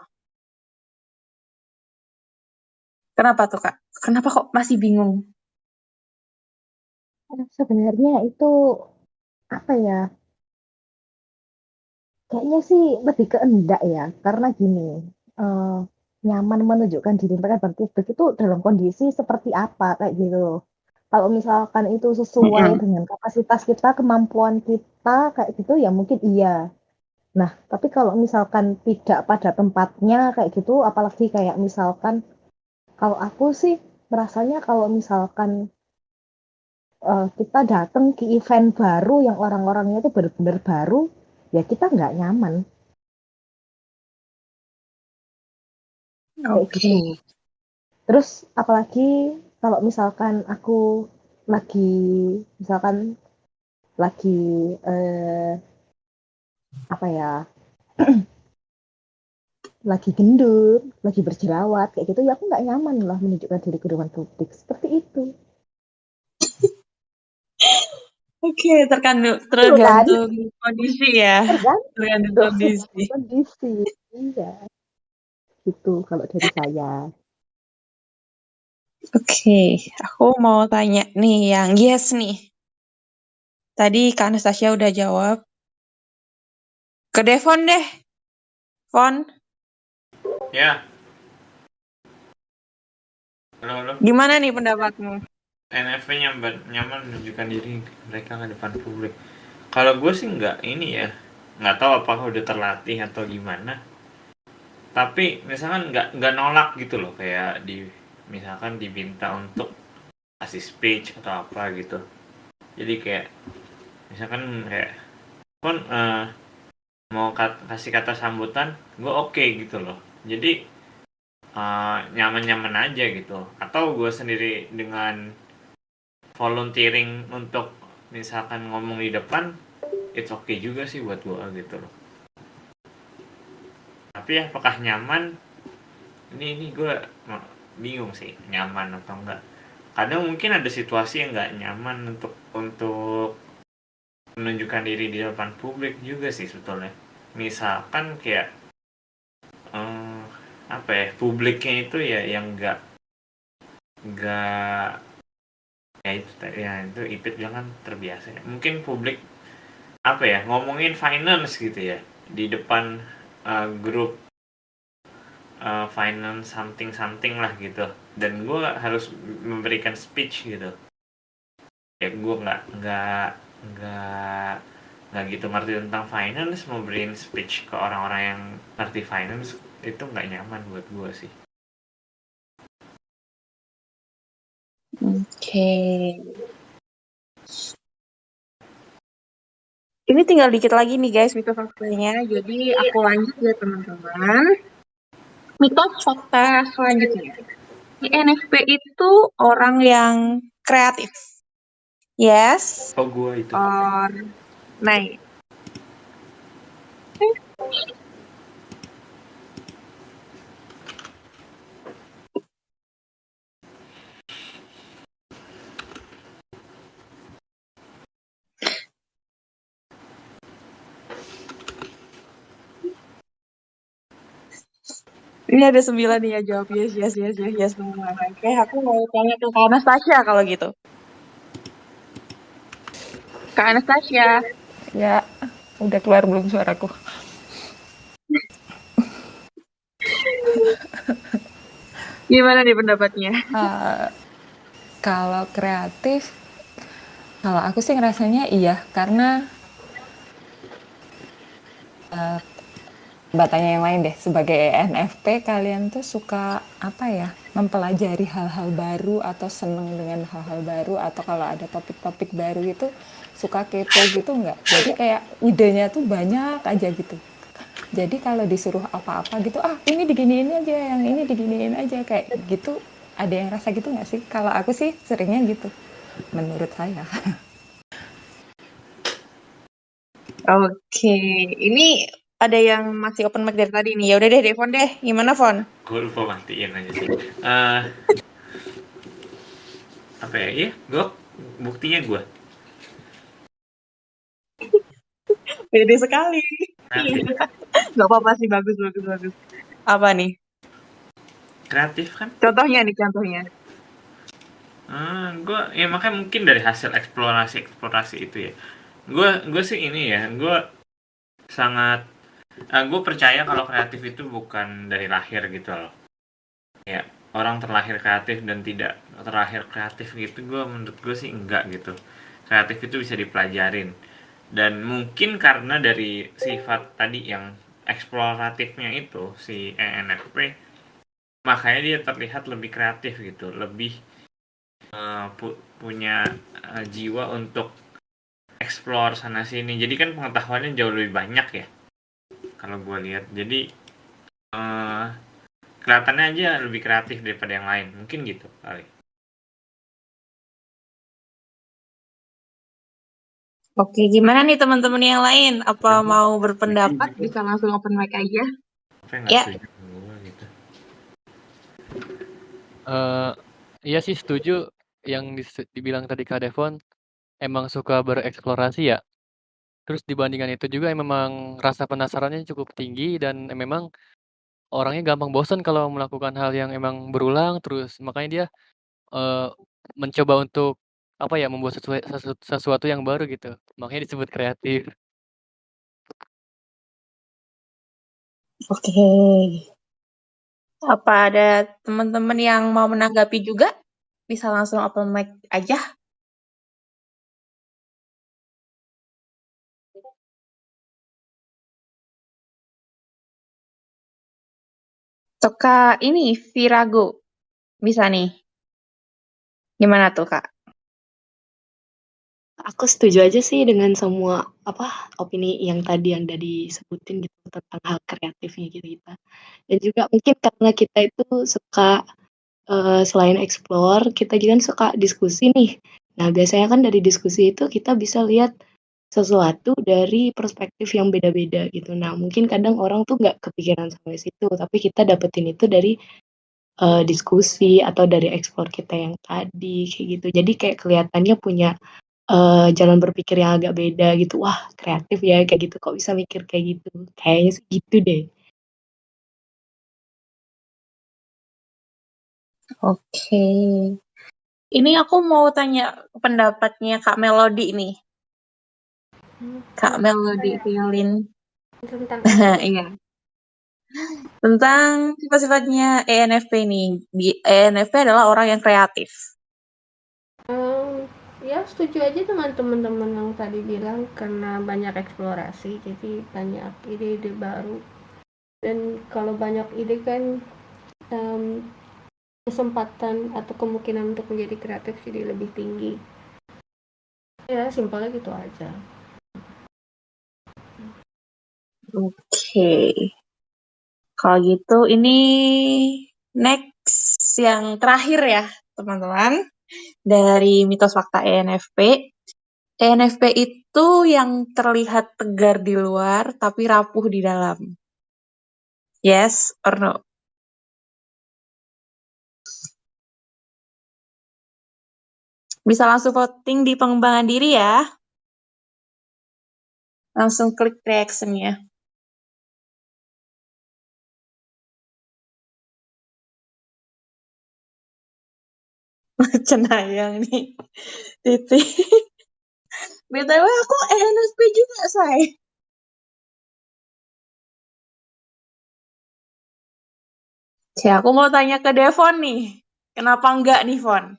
Speaker 1: Kenapa tuh, Kak? Kenapa kok masih bingung?
Speaker 5: Sebenarnya itu apa ya? Kayaknya sih lebih ke enggak ya, karena gini, eh, nyaman menunjukkan diri mereka depan publik itu dalam kondisi seperti apa kayak gitu. Kalau misalkan itu sesuai dengan kapasitas kita, kemampuan kita kayak gitu ya mungkin iya. Nah, tapi kalau misalkan tidak pada tempatnya kayak gitu, apalagi kayak misalkan kalau aku sih merasanya kalau misalkan kita datang ke event baru yang orang-orangnya itu benar-benar baru, ya kita nggak nyaman. Kayak gitu. Terus apalagi kalau misalkan aku lagi apa ya lagi gendut, lagi berjerawat kayak gitu ya aku nggak nyaman lah menunjukkan diri ke depan publik seperti itu.
Speaker 1: Oke, tergantung kondisi ya. Tergantung
Speaker 5: kondisi. Iya. Gitu kalau dari saya.
Speaker 1: Oke, aku mau tanya nih yang yes nih. Tadi Kak Anastasia udah jawab. Ke Devon deh. Von.
Speaker 6: Ya. Halo.
Speaker 1: Gimana nih pendapatmu?
Speaker 6: NFP nyaman menunjukkan diri mereka ke depan publik. Kalau gue sih nggak tahu apakah udah terlatih atau gimana. Tapi misalkan nggak nolak gitu loh, kayak misalkan diminta untuk kasih speech atau apa gitu. Jadi kayak misalkan kayak mau kasih kata sambutan, gue oke gitu loh. Jadi nyaman-nyaman aja gitu. Atau gue sendiri dengan volunteering untuk misalkan ngomong di depan, it's okay juga sih buat gue gitu loh. Tapi apakah nyaman? Ini gue bingung sih nyaman atau enggak. kadang mungkin ada situasi yang nggak nyaman untuk menunjukkan diri di depan publik juga sih sebetulnya. Misalkan kayak apa ya, publiknya itu ya yang nggak ya itu Ipit bilang kan terbiasa ya. Mungkin publik apa ya, ngomongin finance gitu ya di depan grup finance something lah gitu, dan gue harus memberikan speech gitu ya. Gue nggak gitu ngerti tentang finance, mau beriin speech ke orang-orang yang ngerti finance itu nggak nyaman buat gue sih.
Speaker 1: Oke. Ini tinggal dikit lagi nih guys mitos faktanya. Jadi aku lanjut ya teman-teman. Mitos fakta selanjutnya. INFP itu orang yang kreatif. Yes
Speaker 6: Oh, gue itu.
Speaker 1: or nay? Ini ada 9 nih ya jawab yes semua. Oke, aku mau tanya ke Kak Anastasia kalau gitu. Kak Anastasia.
Speaker 11: Ya, udah keluar belum suaraku?
Speaker 1: Gimana nih pendapatnya?
Speaker 11: Kalau kreatif, kalau aku sih ngerasanya iya, karena batanya yang lain deh, sebagai ENFP kalian tuh suka apa ya, mempelajari hal-hal baru atau seneng dengan hal-hal baru, atau kalau ada topik-topik baru itu suka kepo gitu nggak? Jadi kayak idenya tuh banyak aja gitu. Jadi kalau disuruh apa-apa gitu, ini diginiin aja, yang ini diginiin aja, kayak gitu. Ada yang rasa gitu nggak sih? Kalau aku sih seringnya gitu, menurut saya.
Speaker 1: Oke, ini ada yang masih open mic dari tadi nih. Ya udah deh, Devon deh. Gimana, Von?
Speaker 6: Gue lupa matiin aja sih. Apa ya? Iya, buktinya gue.
Speaker 1: Pede sekali. Gak apa-apa sih, bagus. Apa nih?
Speaker 6: Kreatif kan?
Speaker 1: Contohnya.
Speaker 6: Gue ya makanya mungkin dari hasil eksplorasi itu ya. Gue sih ini ya, gue sangat gue percaya kalau kreatif itu bukan dari lahir gitu loh. Ya, orang terlahir kreatif dan tidak terlahir kreatif gitu, menurut gue sih enggak gitu. Kreatif itu bisa dipelajarin. Dan mungkin karena dari sifat tadi yang eksploratifnya itu si ENFP, makanya dia terlihat lebih kreatif gitu, lebih punya jiwa untuk explore sana sini. Jadi kan pengetahuannya jauh lebih banyak ya kalau gue lihat. Jadi kelihatannya aja lebih kreatif daripada yang lain, mungkin gitu kali.
Speaker 1: Oke, gimana nih teman-teman yang lain? Apa mau berpendapat? Bisa langsung open mic aja.
Speaker 6: Ya. Gitu.
Speaker 10: Iya sih setuju yang dibilang tadi Kak Devon, emang suka bereksplorasi ya. Terus dibandingkan itu juga memang rasa penasarannya cukup tinggi dan memang orangnya gampang bosan kalau melakukan hal yang emang berulang terus. Makanya dia mencoba untuk apa ya, membuat sesuatu yang baru gitu. Makanya disebut kreatif.
Speaker 1: Oke. Apa ada teman-teman yang mau menanggapi juga? Bisa langsung open mic aja. Toka ini Virago. Bisa nih. Gimana tuh, Kak?
Speaker 4: Aku setuju aja sih dengan semua opini yang tadi yang udah disebutin gitu tentang hal kreatifnya gitu kita. Dan juga mungkin karena kita itu suka selain explore, kita juga suka diskusi nih. Nah, biasanya kan dari diskusi itu kita bisa lihat sesuatu dari perspektif yang beda-beda gitu. Nah, mungkin kadang orang tuh nggak kepikiran sampai situ, tapi kita dapetin itu dari diskusi atau dari explore kita yang tadi kayak gitu. Jadi kayak kelihatannya punya jalan berpikir yang agak beda gitu. Wah, kreatif ya kayak gitu. Kok bisa mikir kayak gitu? Kayaknya sih gitu deh.
Speaker 1: Oke. Ini aku mau tanya pendapatnya Kak Melody nih. Kak Melody Violin.
Speaker 9: Tentang apa?
Speaker 1: Iya. Tentang sifat-sifatnya ENFP nih. ENFP adalah orang yang kreatif.
Speaker 9: Ya setuju aja dengan teman-teman yang tadi bilang, karena banyak eksplorasi, jadi banyak ide-ide baru. Dan kalau banyak ide kan kesempatan atau kemungkinan untuk menjadi kreatif jadi lebih tinggi. Ya simpelnya gitu aja.
Speaker 1: Oke. Kalau gitu ini next yang terakhir ya teman-teman. Dari mitos fakta ENFP. ENFP itu yang terlihat tegar di luar tapi rapuh di dalam. Yes or no? Bisa langsung voting di pengembangan diri ya. Langsung klik reaction-nya. Cenayang nih. Titi. BTW aku ENFP juga, say. Oke, aku mau tanya ke Devon nih. Kenapa enggak nih, Von?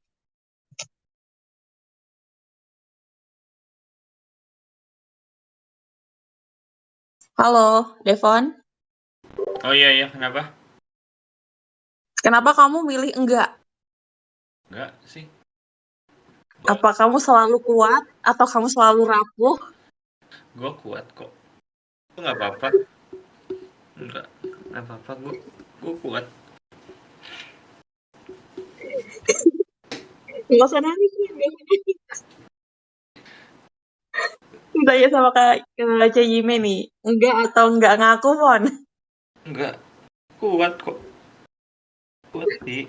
Speaker 1: Halo, Devon.
Speaker 6: Oh iya, kenapa?
Speaker 1: Kenapa kamu milih enggak?
Speaker 6: Enggak sih.
Speaker 1: Apa kamu selalu kuat atau kamu selalu rapuh?
Speaker 6: Gue kuat kok. Gue nggak apa-apa. Nggak apa-apa. Gue kuat.
Speaker 1: Nggak usah nangis. Tanya sama Kak Cime nih. Enggak atau enggak ngaku, Von?
Speaker 6: Enggak. Kuat kok. Kuat sih.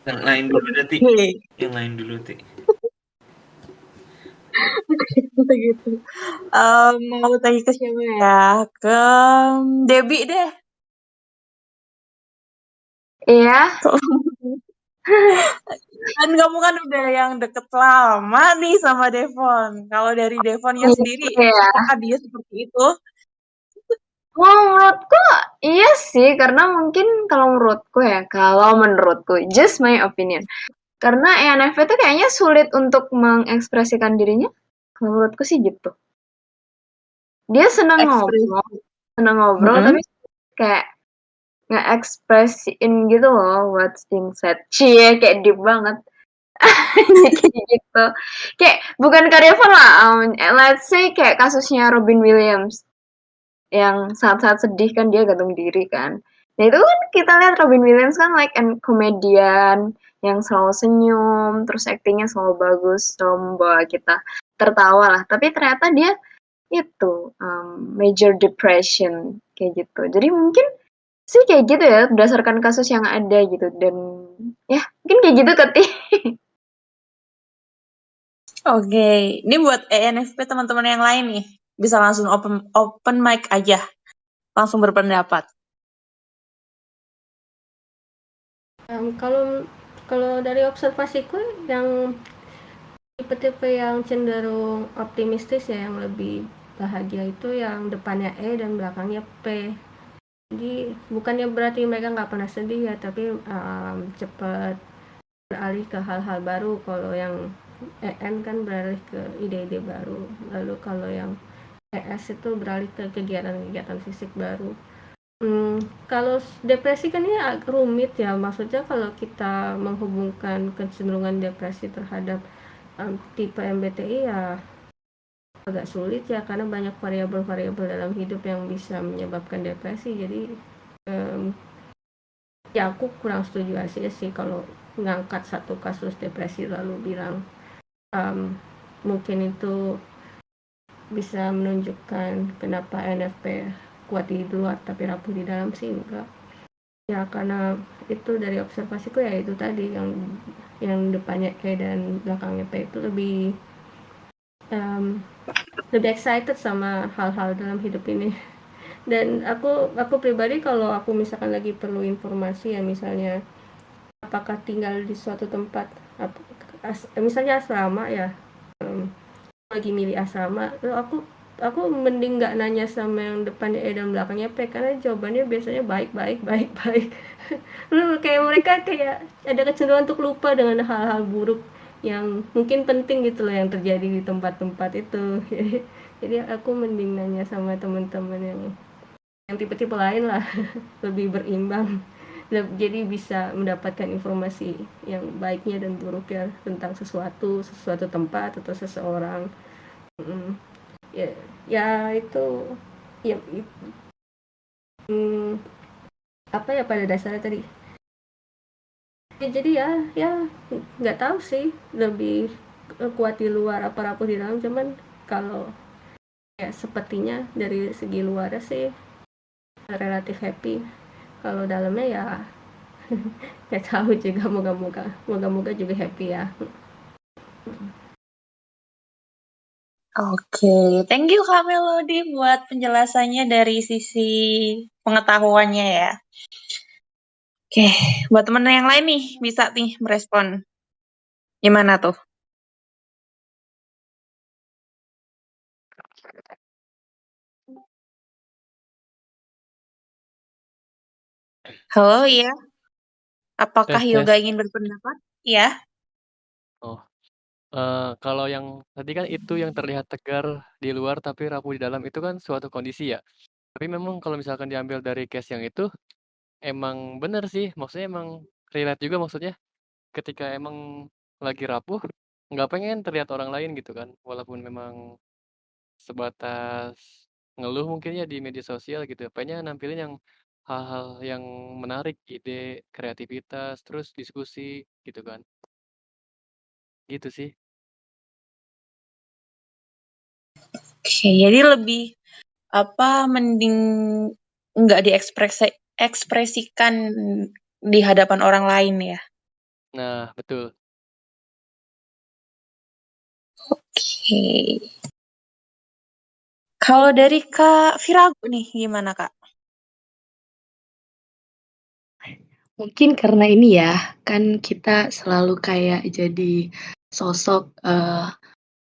Speaker 6: Yang lain dulu nanti. Yang lain dulu nanti.
Speaker 1: Gitu. Mau tanya ke siapa ya? Ke Debbie deh.
Speaker 7: Iya.
Speaker 1: Kan kamu kan udah yang deket lama nih sama Devon. Kalau dari Devonnya sendiri, apakah dia seperti itu?
Speaker 7: Menurutku iya sih, karena mungkin kalau menurutku, just my opinion. Karena ENFP itu kayaknya sulit untuk mengekspresikan dirinya. Kalau menurutku sih gitu. Dia senang ngobrol, tapi kayak nge-ekspresiin gitu loh what's being said. Cie, kayak deep banget. Kayak gitu. Kayak bukan Devon lah. Let's say kayak kasusnya Robin Williams. Yang saat-saat sedih kan dia gantung diri kan. Nah itu kan kita lihat Robin Williams kan like an komedian yang selalu senyum, terus aktingnya selalu bagus, selalu membawa kita tertawa lah. Tapi ternyata dia itu major depression kayak gitu. Jadi mungkin sih kayak gitu ya berdasarkan kasus yang ada gitu, dan ya mungkin kayak gitu Keti.
Speaker 1: Oke, ini buat ENFP teman-teman yang lain nih. Bisa langsung open mic aja. Langsung berpendapat.
Speaker 9: Kalau dari observasiku, yang tipe-tipe yang cenderung optimistis ya, yang lebih bahagia itu yang depannya E dan belakangnya P. Jadi bukannya berarti mereka nggak pernah sedih ya, tapi cepat beralih ke hal-hal baru. Kalau yang EN kan beralih ke ide-ide baru. Lalu kalau yang ES itu beralih ke kegiatan-kegiatan fisik baru. Kalau depresi kan ini agak rumit ya, maksudnya kalau kita menghubungkan kecenderungan depresi terhadap tipe MBTI ya agak sulit ya, karena banyak variabel-variabel dalam hidup yang bisa menyebabkan depresi. Jadi ya aku kurang setuju aja sih kalau ngangkat satu kasus depresi lalu bilang mungkin itu bisa menunjukkan kenapa NFP kuat di luar tapi rapuh di dalam sih enggak. Ya karena itu dari observasiku ya itu tadi yang depannya E dan belakangnya P itu lebih excited sama hal-hal dalam hidup ini. Dan aku pribadi kalau aku misalkan lagi perlu informasi ya misalnya apakah tinggal di suatu tempat misalnya asrama ya lagi milih asrama aku mending nggak nanya sama yang depannya E dan belakangnya P karena jawabannya biasanya baik kayak mereka kayak ada kecenderungan untuk lupa dengan hal-hal buruk yang mungkin penting gitu loh yang terjadi di tempat-tempat itu. Jadi aku mending nanya sama teman-teman yang tipe-tipe lain lah lebih berimbang jadi bisa mendapatkan informasi yang baiknya dan buruknya tentang sesuatu tempat atau seseorang. Ya itu ya apa ya pada dasarnya tadi ya, jadi ya nggak tahu sih lebih kuat di luar apa rapuh di dalam cuman kalau ya sepertinya dari segi luarnya sih relatif happy kalau dalamnya ya nggak tahu juga moga-moga juga happy ya.
Speaker 1: Oke, thank you Kak Melody buat penjelasannya dari sisi pengetahuannya ya. Oke, buat temen yang lain nih bisa nih merespon. Gimana tuh? Halo, iya. Apakah
Speaker 10: Tes,
Speaker 1: Yoga
Speaker 10: tes.
Speaker 1: ingin berpendapat? Iya.
Speaker 10: Oh, kalau yang tadi kan itu yang terlihat tegar di luar tapi rapuh di dalam itu kan suatu kondisi ya. Tapi memang kalau misalkan diambil dari case yang itu, emang bener sih, maksudnya emang relate juga maksudnya. Ketika emang lagi rapuh, nggak pengen terlihat orang lain gitu kan. Walaupun memang sebatas ngeluh mungkin ya di media sosial gitu. Pengen nampilin yang hal-hal yang menarik, ide, kreativitas, terus diskusi gitu kan. Gitu sih.
Speaker 1: Oke, jadi lebih mending nggak ekspresikan di hadapan orang lain ya.
Speaker 10: Nah, betul.
Speaker 1: Oke. Kalau dari Kak Virago nih gimana Kak?
Speaker 4: Mungkin karena ini ya, kan kita selalu kayak jadi sosok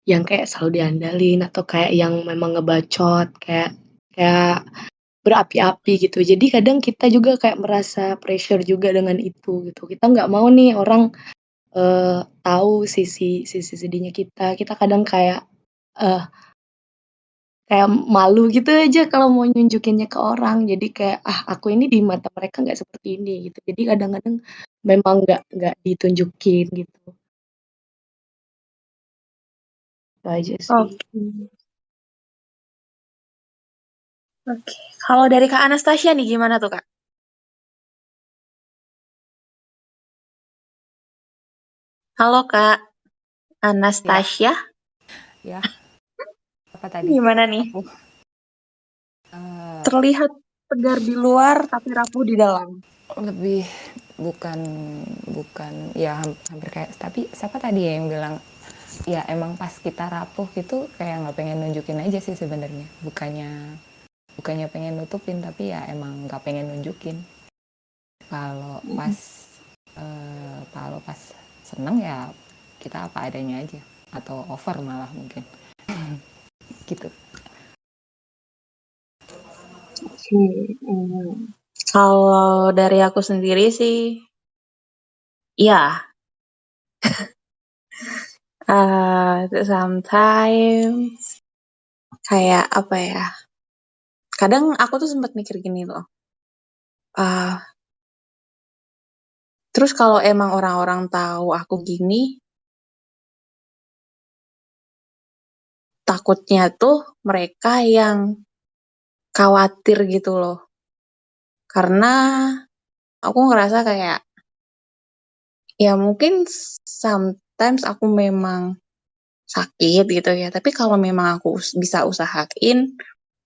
Speaker 4: yang kayak selalu diandalin atau kayak yang memang ngebacot kayak kayak berapi-api gitu. Jadi kadang kita juga kayak merasa pressure juga dengan itu gitu. Kita nggak mau nih orang tahu sisi sisi sedihnya kita. Kita kadang kayak eh kayak malu gitu aja kalau mau nunjukinnya ke orang. Jadi kayak aku ini di mata mereka nggak seperti ini gitu. Jadi kadang-kadang memang nggak ditunjukin gitu. Itu aja sih.
Speaker 1: Oke. Kalau dari Kak Anastasia nih gimana tuh Kak? Halo Kak Anastasia.
Speaker 11: Ya. Apa tadi?
Speaker 1: Gimana nih? Terlihat tegar di luar tapi rapuh di dalam.
Speaker 11: Lebih bukan ya hampir kayak tapi siapa tadi ya yang bilang ya emang pas kita rapuh gitu kayak nggak pengen nunjukin aja sih sebenarnya bukannya pengen nutupin tapi ya emang nggak pengen nunjukin kalau pas seneng ya kita apa adanya aja atau over malah mungkin gitu.
Speaker 1: Kalau dari aku sendiri sih, ya, sometimes kayak apa ya? Kadang aku tuh sempat mikir gini loh. Terus kalau emang orang-orang tahu aku gini, takutnya tuh mereka yang khawatir gitu loh. Karena aku ngerasa kayak ya mungkin sometimes aku memang sakit gitu ya. Tapi kalau memang aku bisa usahain,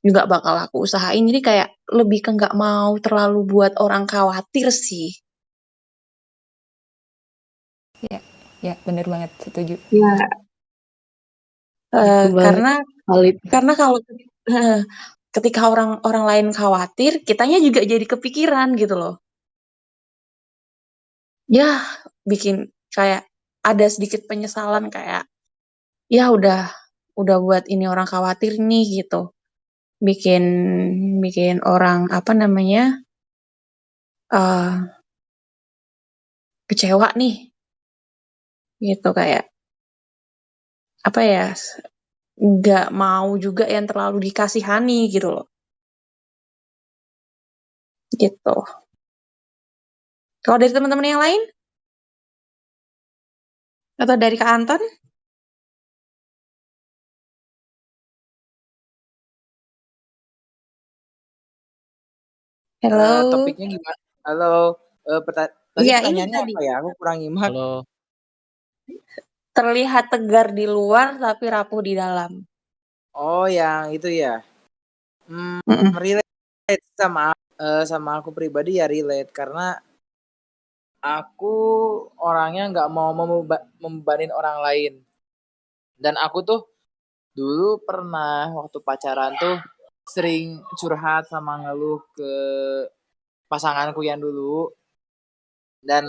Speaker 1: juga bakal aku usahain. Jadi kayak lebih ke nggak mau terlalu buat orang khawatir sih.
Speaker 11: Ya, bener banget, setuju.
Speaker 1: Ya,
Speaker 4: Gitu banget, valid.
Speaker 1: karena kalau ketika orang lain khawatir, kitanya juga jadi kepikiran gitu loh. Ya, bikin kayak ada sedikit penyesalan kayak, ya udah buat ini orang khawatir nih gitu. Bikin orang apa namanya kecewa nih gitu kayak apa ya nggak mau juga yang terlalu dikasihani gitu loh gitu. Kalau dari teman-teman yang lain atau dari Kak Anton? Halo.
Speaker 3: Topiknya gimana? Halo, tadi
Speaker 1: Iya, ini
Speaker 3: pertanyaannya
Speaker 1: tadi
Speaker 3: apa ya? Aku kurang nyimak.
Speaker 10: Halo.
Speaker 1: terlihat tegar di luar tapi rapuh di dalam.
Speaker 3: Oh, yang itu ya. Relate sama aku pribadi ya relate karena aku orangnya nggak mau membebanin orang lain. Dan aku tuh dulu pernah waktu pacaran tuh sering curhat sama ngeluh ke pasanganku yang dulu dan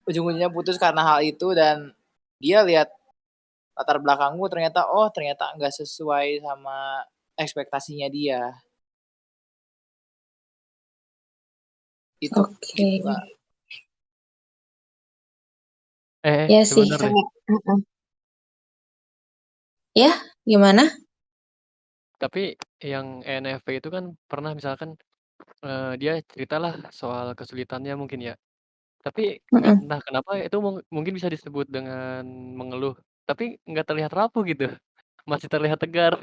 Speaker 3: ujung-ujungnya putus karena hal itu dan dia lihat latar belakangku ternyata nggak sesuai sama ekspektasinya dia. Itu
Speaker 1: Oke.
Speaker 3: gitu, Kak.
Speaker 1: Ya sih
Speaker 10: sebentar deh.
Speaker 1: kayak ya gimana?
Speaker 10: Tapi yang ENFP itu kan pernah misalkan dia ceritalah soal kesulitannya mungkin ya. Tapi entah kenapa itu mungkin bisa disebut dengan mengeluh. Tapi nggak terlihat rapuh gitu. Masih terlihat tegar.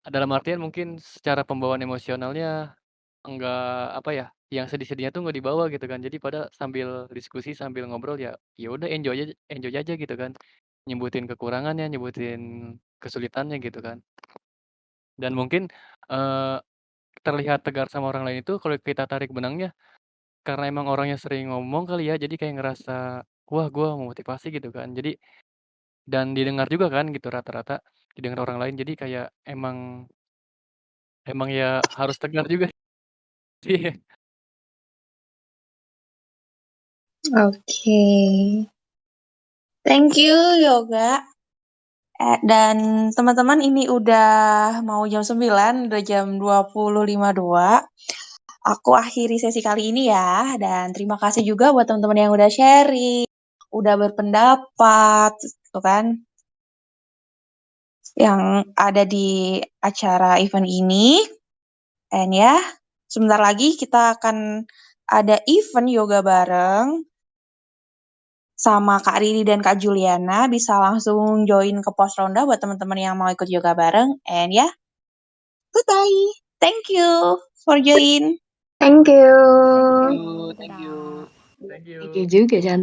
Speaker 10: Dalam artian mungkin secara pembawaan emosionalnya enggak apa ya, yang sedih-sedihnya tuh nggak dibawa gitu kan. Jadi pada sambil diskusi, sambil ngobrol ya udah enjoy aja gitu kan. Nyebutin kekurangannya, nyebutin kesulitannya gitu kan. Dan mungkin terlihat tegar sama orang lain itu kalau kita tarik benangnya karena emang orangnya sering ngomong kali ya, jadi kayak ngerasa, wah gua memotivasi gitu kan. Jadi dan didengar juga kan gitu rata-rata, didengar orang lain jadi kayak emang ya harus tegar juga sih.
Speaker 1: Oke. Thank you Yoga. Dan teman-teman ini udah mau jam 9, udah jam 20.52. Aku akhiri sesi kali ini ya, dan terima kasih juga buat teman-teman yang udah sharing, udah berpendapat, gitu kan, yang ada di acara event ini. Dan ya, sebentar lagi kita akan ada event yoga bareng sama Kak Riri dan Kak Juliana. Bisa langsung join ke pos ronda buat teman-teman yang mau ikut yoga bareng. And ya, goodbye. Thank you for join.
Speaker 7: Thank you.
Speaker 3: Thank you.
Speaker 4: Thank you juga, Chan.